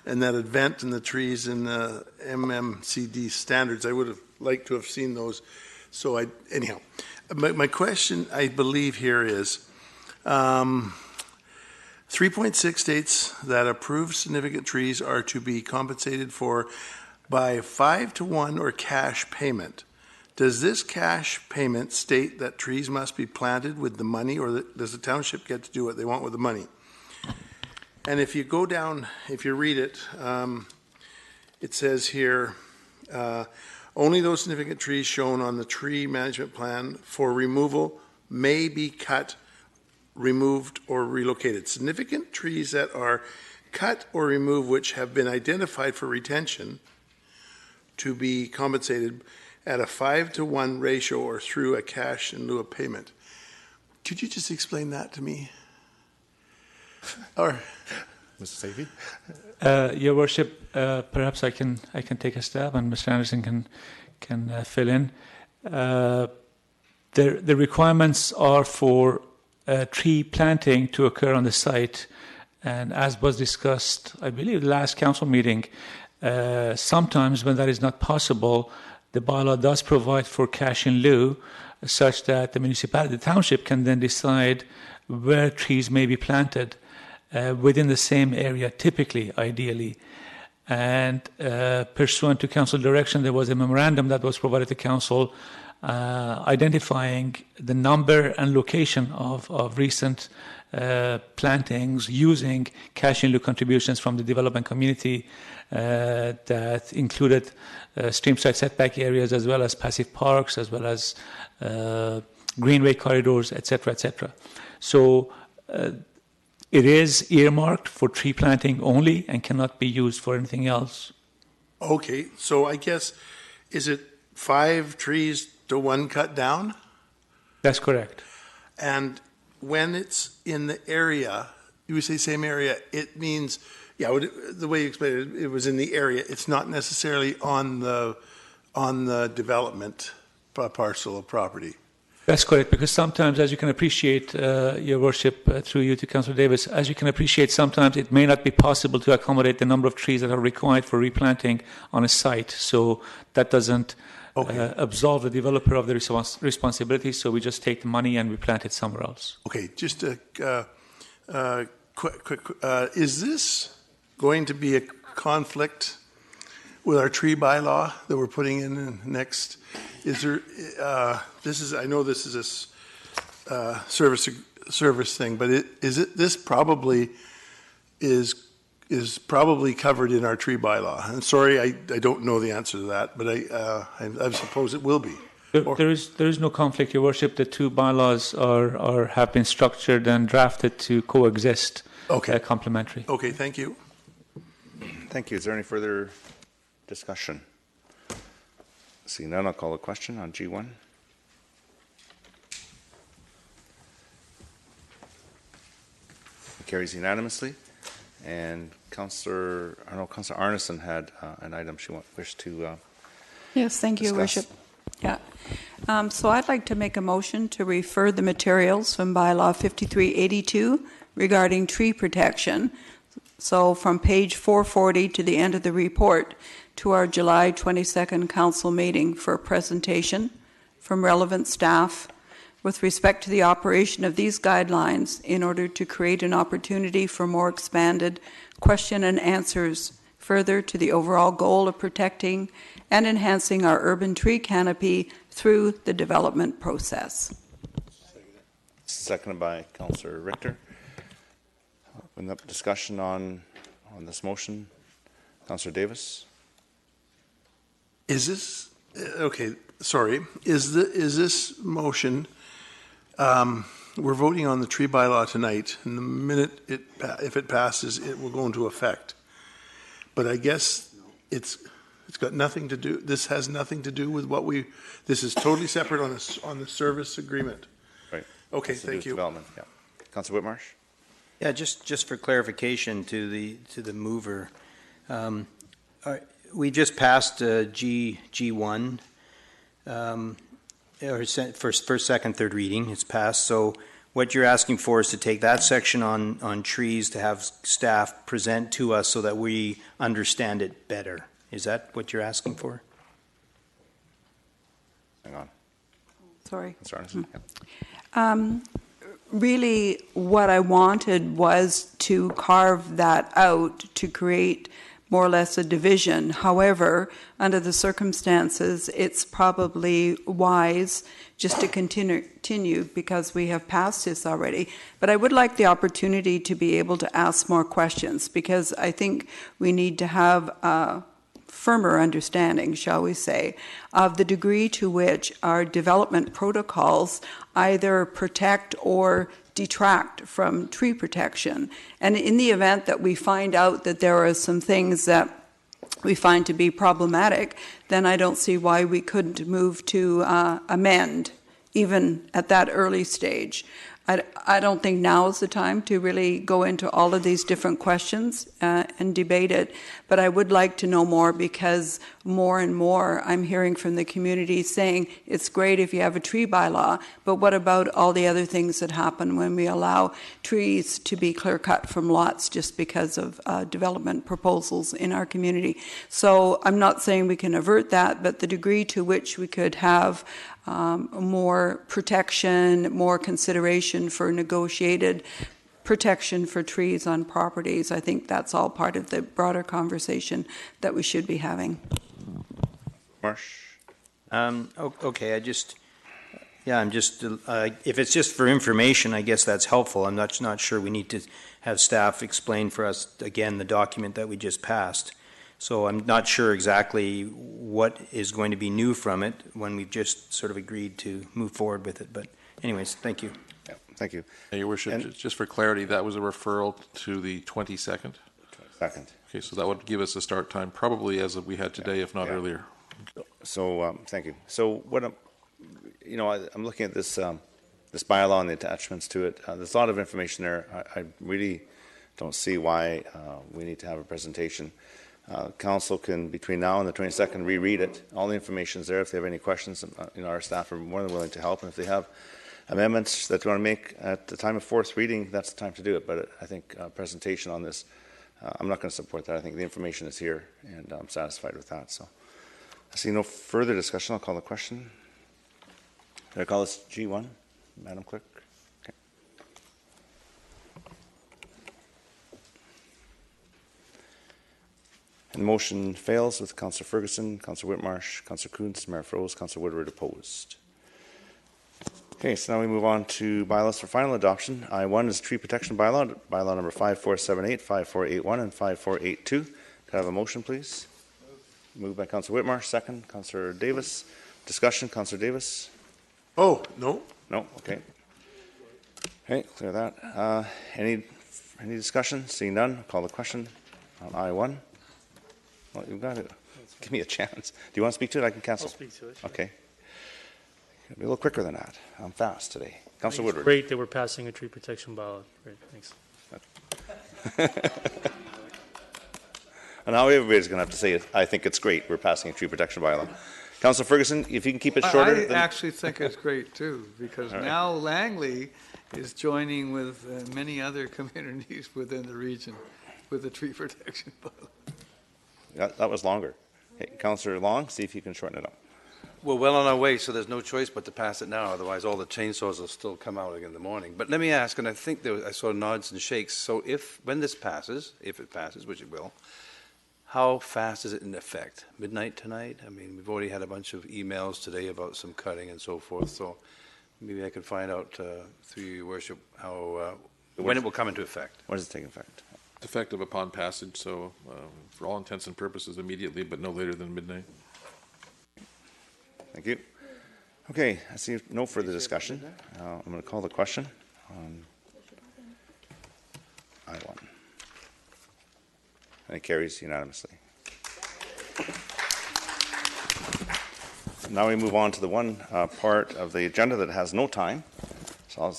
and that event and the trees and the MMCD standards. I would have liked to have seen those. So anyhow, my question, I believe here is, 3.6 states that approved significant trees are to be compensated for by 5-to-1 or cash payment. Does this cash payment state that trees must be planted with the money, or does the township get to do what they want with the money? And if you go down, if you read it, it says here, only those significant trees shown on the tree management plan for removal may be cut, removed, or relocated. Significant trees that are cut or removed which have been identified for retention to be compensated at a 5-to-1 ratio or through a cash in lieu of payment. Could you just explain that to me? Or Mr. Safi? Your Worship, perhaps I can take a stab, and Mr. Anderson can fill in. The requirements are for tree planting to occur on the site, and as was discussed, I believe, last council meeting, sometimes when that is not possible, the bylaw does provide for cash in lieu, such that the municipality, the township, can then decide where trees may be planted within the same area, typically, ideally. And pursuant to council direction, there was a memorandum that was provided to council identifying the number and location of recent plantings using cash in lieu contributions from the development community that included streamside setback areas, as well as passive parks, as well as greenway corridors, etc., etc. So it is earmarked for tree planting only and cannot be used for anything else. Okay, so I guess, is it 5 trees to 1 cut down? That's correct. And when it's in the area, you say same area, it means, yeah, the way you explained it, it was in the area. It's not necessarily on the development parcel of property. That's correct, because sometimes, as you can appreciate, Your Worship, through you to Councillor Davis, as you can appreciate, sometimes it may not be possible to accommodate the number of trees that are required for replanting on a site. So that doesn't absolve the developer of the responsibility, so we just take the money and we plant it somewhere else. Okay, just a quick, is this going to be a conflict with our tree bylaw that we're putting in next? Is there, I know this is a service thing, but this probably is probably covered in our tree bylaw. And sorry, I don't know the answer to that, but I suppose it will be. There is no conflict, Your Worship. The two bylaws have been structured and drafted to coexist, complementary. Okay, thank you. Thank you. Is there any further discussion? Seeing none, I'll call a question on G1. It carries unanimously. And Councillor Arneson had an item she wished to Yes, thank you, discuss. Worship. Yeah. So I'd like to make a motion to refer the materials from Bylaw 5382 regarding tree protection. So from page 440 to the end of the report to our July 22nd council meeting for a presentation from relevant staff with respect to the operation of these guidelines in order to create an opportunity for more expanded question and answers further to the overall goal of protecting and enhancing our urban tree canopy through the development process. Seconded by Councillor Richter. Open up discussion on this motion. Councillor Davis. Is this okay? Sorry. Is this motion? We're voting on the tree bylaw tonight, and the minute if it passes, it will go into effect. But I guess it's got nothing to do. This has nothing to do with what we. This is totally separate on the service agreement. Right. Okay. Thank you. Development. Yeah. Councillor Whitmarsh. Yeah, just for clarification to the mover, we just passed G1 or first, second, third reading. It's passed. So what you're asking for is to take that section on trees to have staff present to us so that we understand it better. Is that what you're asking for? Hang on. Sorry. Yeah. Really, what I wanted was to carve that out to create more or less a division. However, under the circumstances, it's probably wise just to continue because we have passed this already. But I would like the opportunity to be able to ask more questions because I think we need to have a firmer understanding, shall we say, of the degree to which our development protocols either protect or detract from tree protection. And in the event that we find out that there are some things that we find to be problematic, then I don't see why we couldn't move to amend, even at that early stage. I don't think now is the time to really go into all of these different questions and debate it, but I would like to know more, because more and more I'm hearing from the community saying it's great if you have a tree bylaw, but what about all the other things that happen when we allow trees to be clear cut from lots just because of development proposals in our community? So I'm not saying we can avert that, but the degree to which we could have more protection, more consideration for negotiated protection for trees on properties. I think that's all part of the broader conversation that we should be having. Marsh? Okay, I'm just, if it's just for information, I guess that's helpful. I'm not sure we need to have staff explain for us, again, the document that we just passed. So I'm not sure exactly what is going to be new from it when we've just sort of agreed to move forward with it. But anyways, thank you. Yeah, thank you. Your Worship, just for clarity, that was a referral to the 22nd? 22nd. Okay, so that would give us a start time probably as we had today, if not earlier. So, thank you. So what I'm looking at this this bylaw and the attachments to it. There's a lot of information there. I really don't see why we need to have a presentation. Council can, between now and the 22nd, reread it. All the information is there. If they have any questions, our staff are more than willing to help. And if they have amendments that they want to make at the time of fourth reading, that's the time to do it. But I think a presentation on this, I'm not going to support that. I think the information is here, and I'm satisfied with that. So I see no further discussion. I'll call the question. Did I call this G1, Madam Clerk? Okay. And the motion fails with Councillor Ferguson, Councillor Whitmarsh, Councillor Coons, Mayor Froese, Councillor Woodward opposed. Okay, so now we move on to bylaws for final adoption. I1 is tree protection bylaw, bylaw number 5478, 5481, and 5482. Could I have a motion, please? Moved by Councillor Whitmarsh, second. Councillor Davis. Discussion, Councillor Davis. Oh, no. No, okay. Okay, clear that. Any discussion? Seeing none, call the question on I1. Well, you've got to give me a chance. Do you want to speak to it? I can cancel. I'll speak to it. Sure. Okay. Be a little quicker than that. I'm fast today. Councillor Woodward. Great that we're passing a tree protection bylaw. Great, thanks. And now everybody's going to have to say it. I think it's great we're passing a tree protection bylaw. Councillor Ferguson, if you can keep it shorter. I actually think it's great too, because right. now Langley is joining with many other communities within the region with the tree protection bylaw. That was longer. Hey, Councillor Long, see if you can shorten it up. We're well on our way, so there's no choice but to pass it now. Otherwise, all the chainsaws will still come out again in the morning. But let me ask, and I think I saw nods and shakes. So when this passes, if it passes, which it will, how fast is it in effect? Midnight tonight? I mean, we've already had a bunch of emails today about some cutting and so forth. So maybe I can find out through your worship how when it will come into effect. When does it take effect? Effective upon passage, so for all intents and purposes immediately, but no later than midnight. Thank you. Okay, I see no further discussion. I'm going to call the question on I1. And it carries unanimously. Now we move on to the one part of the agenda that has no time. So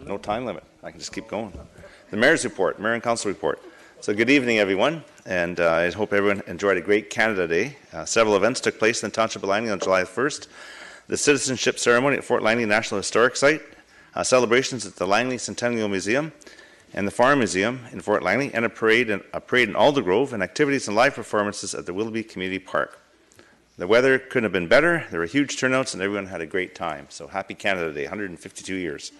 no time limit. I can just keep going. The Mayor's report, Mayor and Council report. So good evening, everyone, and I hope everyone enjoyed a great Canada Day. Several events took place in the Township of Langley on July 1st. The citizenship ceremony at Fort Langley National Historic Site, celebrations at the Langley Centennial Museum and the Farm Museum in Fort Langley, and a parade in Aldergrove, and activities and live performances at the Willoughby Community Park. The weather couldn't have been better. There were huge turnouts, and everyone had a great time. So happy Canada Day, 152 years.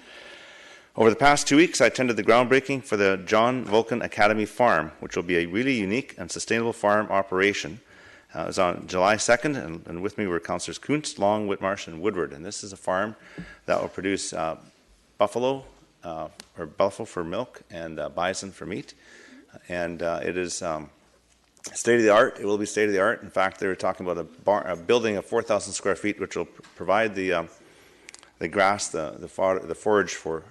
Over the past 2 weeks, I attended the groundbreaking for the John Vulcan Academy Farm, which will be a really unique and sustainable farm operation. It was on July 2nd, and with me were Councillors Kuntz, Long, Whitmarsh, and Woodward. And this is a farm that will produce buffalo for milk and bison for meat. And it is state-of-the-art. It will be state-of-the-art. In fact, they were talking about a building of 4,000 square feet, which will provide the grass, the forage for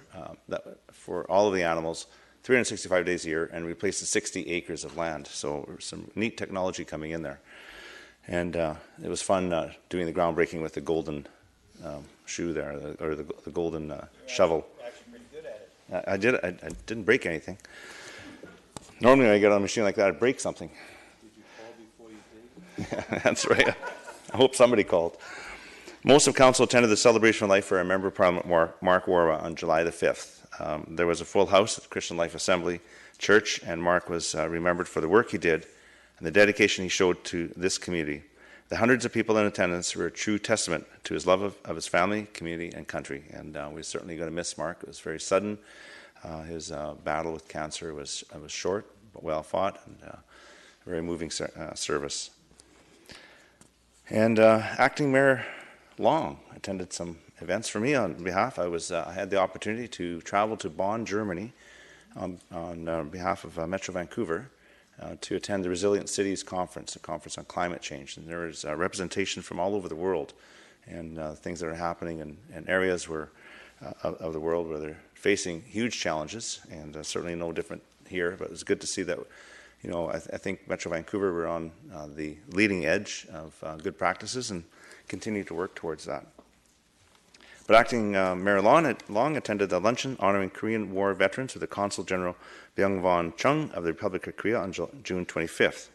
all of the animals 365 days a year, and replaces 60 acres of land. So some neat technology coming in there. And it was fun doing the groundbreaking with the golden shoe there, or the golden shovel. I did. I didn't break anything. Normally when I get on a machine like that, I break something. Did you call before you did? Yeah, that's right. I hope somebody called. Most of council attended the celebration of life for our Member of Parliament, Mark Warwa, on July the 5th. There was a full house at the Christian Life Assembly Church, and Mark was remembered for the work he did and the dedication he showed to this community. The hundreds of people in attendance were a true testament to his love of his family, community, and country. And we're certainly going to miss Mark. It was very sudden. His battle with cancer was short, but well fought, and a very moving service. And Acting Mayor Long attended some events for me on behalf. I had the opportunity to travel to Bonn, Germany, on behalf of Metro Vancouver, to attend the Resilient Cities Conference, a conference on climate change. And there was representation from all over the world, and things that are happening in areas where of the world where they're facing huge challenges, and certainly no different here. But it was good to see that. I think Metro Vancouver were on the leading edge of good practices and continue to work towards that. But Acting Mayor Long attended the luncheon honoring Korean War veterans with the Consul General Byung-Von Chung of the Republic of Korea on June 25th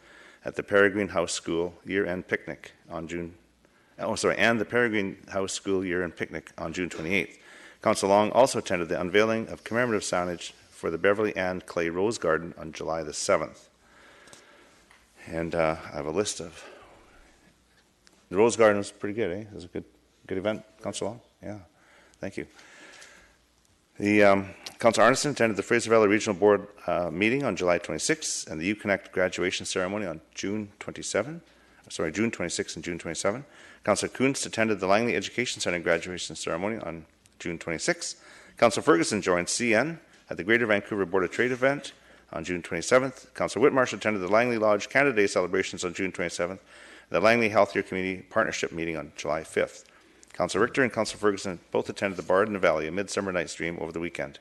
at the Peregrine House School year-end picnic on the Peregrine House School year-end picnic on June 28th. Councillor Long also attended the unveiling of commemorative signage for the Beverly Ann Clay Rose Garden on July the 7th. And I have a list of... The Rose Garden was pretty good, eh? It was a good event, Councillor Long. Yeah, thank you. The Councillor Arneson attended the Fraser Valley Regional Board meeting on July 26th and the UConnect graduation ceremony on June 26th and June 27. Councillor Kunst attended the Langley Education Centre graduation ceremony on June 26th. Councillor Ferguson joined CN at the Greater Vancouver Board of Trade event on June 27th. Councillor Whitmarsh attended the Langley Lodge Canada Day celebrations on June 27th, the Langley Healthier Community Partnership meeting on July 5th. Councillor Richter and Councillor Ferguson both attended the Bard in the Valley, a Midsummer Night's Dream, over the weekend.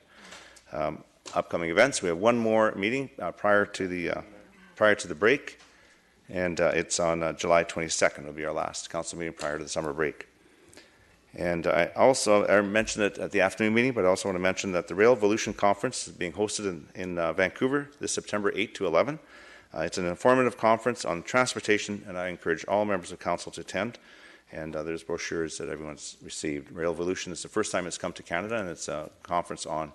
Upcoming events: we have one more meeting prior to the break, and it's on July 22nd. It'll be our last council meeting prior to the summer break. And I mentioned it at the afternoon meeting, but I also want to mention that the Rail Evolution Conference is being hosted in Vancouver this September 8 to 11. It's an informative conference on transportation, and I encourage all members of council to attend. And there's brochures that everyone's received. Rail Evolution is the first time it's come to Canada, and it's a conference on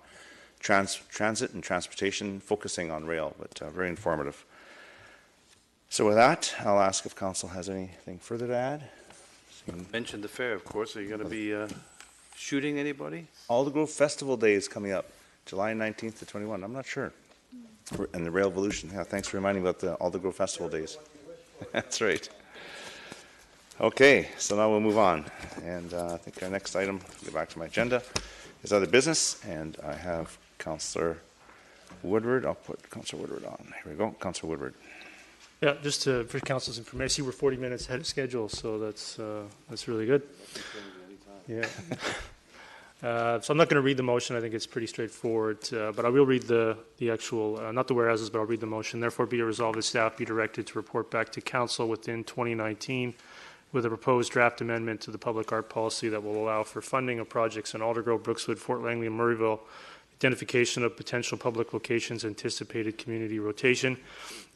transit and transportation, focusing on rail, but very informative. So with that, I'll ask if council has anything further to add. You mentioned the fair, of course. Are you going to be shooting anybody? Aldergrove Festival Day is coming up, July 19th to 21. I'm not sure. And the Rail Evolution. Yeah, thanks for reminding me about the Aldergrove Festival Days. That's right. Okay, so now we'll move on. And I think our next item, go back to my agenda, is other business. And I have Councillor Woodward. I'll put Councillor Woodward on. Here we go, Councillor Woodward. Yeah, just for council's information, I see we're 40 minutes ahead of schedule, so that's really good. Yeah. So I'm not going to read the motion. I think it's pretty straightforward, but I will read the actual, not the whereases, but I'll read the motion. Therefore, be it resolved that staff be directed to report back to council within 2019 with a proposed draft amendment to the public art policy that will allow for funding of projects in Aldergrove, Brookswood, Fort Langley, and Murrayville, identification of potential public locations, anticipated community rotation,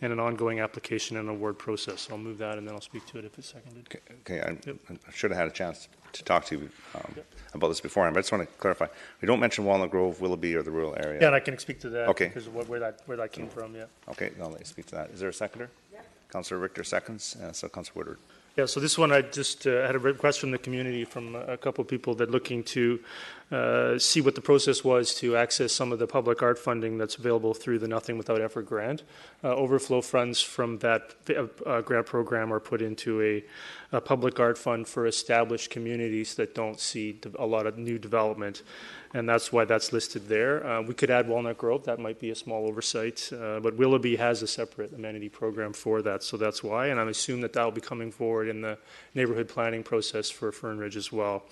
and an ongoing application and award process. So I'll move that, and then I'll speak to it if it's seconded. Okay. I should have had a chance to talk to you about this beforehand, but I just want to clarify. We don't mention Walnut Grove, Willoughby, or the rural area. Yeah, and I can speak to that. Okay. Because of where that came from, yeah. Okay, I'll let you speak to that. Is there a seconder? Yeah. Councillor Richter seconds, so Councillor Woodward. Yeah, so this one I just had a request from the community from a couple of people that looking to see what the process was to access some of the public art funding that's available through the Nothing Without Effort grant. Overflow funds from that grant program are put into a public art fund for established communities that don't see a lot of new development, and that's why that's listed there. We could add Walnut Grove, that might be a small oversight, but Willoughby has a separate amenity program for that, so that's why, and I assume that will be coming forward in the neighborhood planning process for Fern Ridge as well.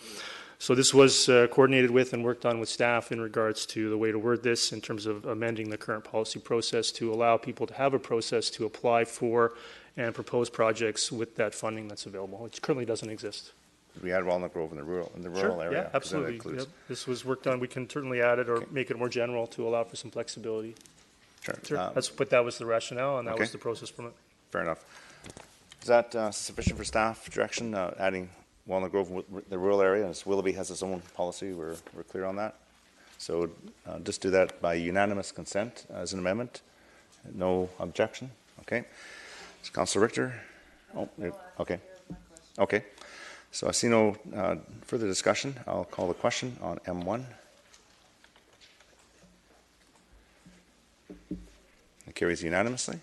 So this was coordinated with and worked on with staff in regards to the way to word this in terms of amending the current policy process to allow people to have a process to apply for and propose projects with that funding that's available, which currently doesn't exist. We had Walnut Grove in the rural Sure, area. yeah, 'cause that absolutely. includes- Yep. This was worked on. We can certainly add it or make it more general to allow for some flexibility. Sure. But that was the rationale, and that okay. was the process from it. Fair enough. Is that sufficient for staff direction, adding Walnut Grove, the rural area, as Willoughby has its own policy, we're clear on that. So just do that by unanimous consent as an amendment. No objection. Okay. So Councillor Richter? Oh, okay. Okay. So I see no further discussion. I'll call the question on M1. It carries unanimously.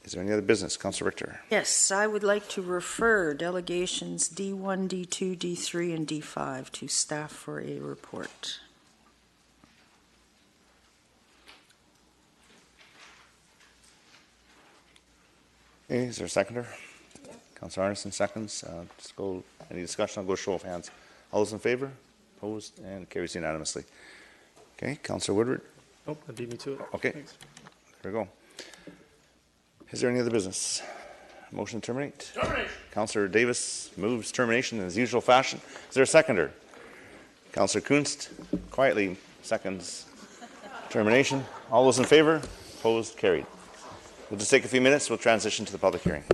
Is there any other business? Councillor Richter? Yes, I would like to refer delegations D1, D2, D3, and D5 to staff for a report. Okay, is there a seconder? Yeah. Councillor Arneson seconds. Just go. Any discussion? I'll go show of hands. All those in favour? Opposed? And it carries unanimously. Okay, Councillor Woodward? Oh, that beat me to it. Okay. Thanks. There we go. Is there any other business? Motion to terminate? Termination. Councillor Davis moves termination in his usual fashion. Is there a seconder? Councillor Kunst quietly seconds termination. All those in favour? Opposed? Carried. We'll just take a few minutes. We'll transition to the public hearing.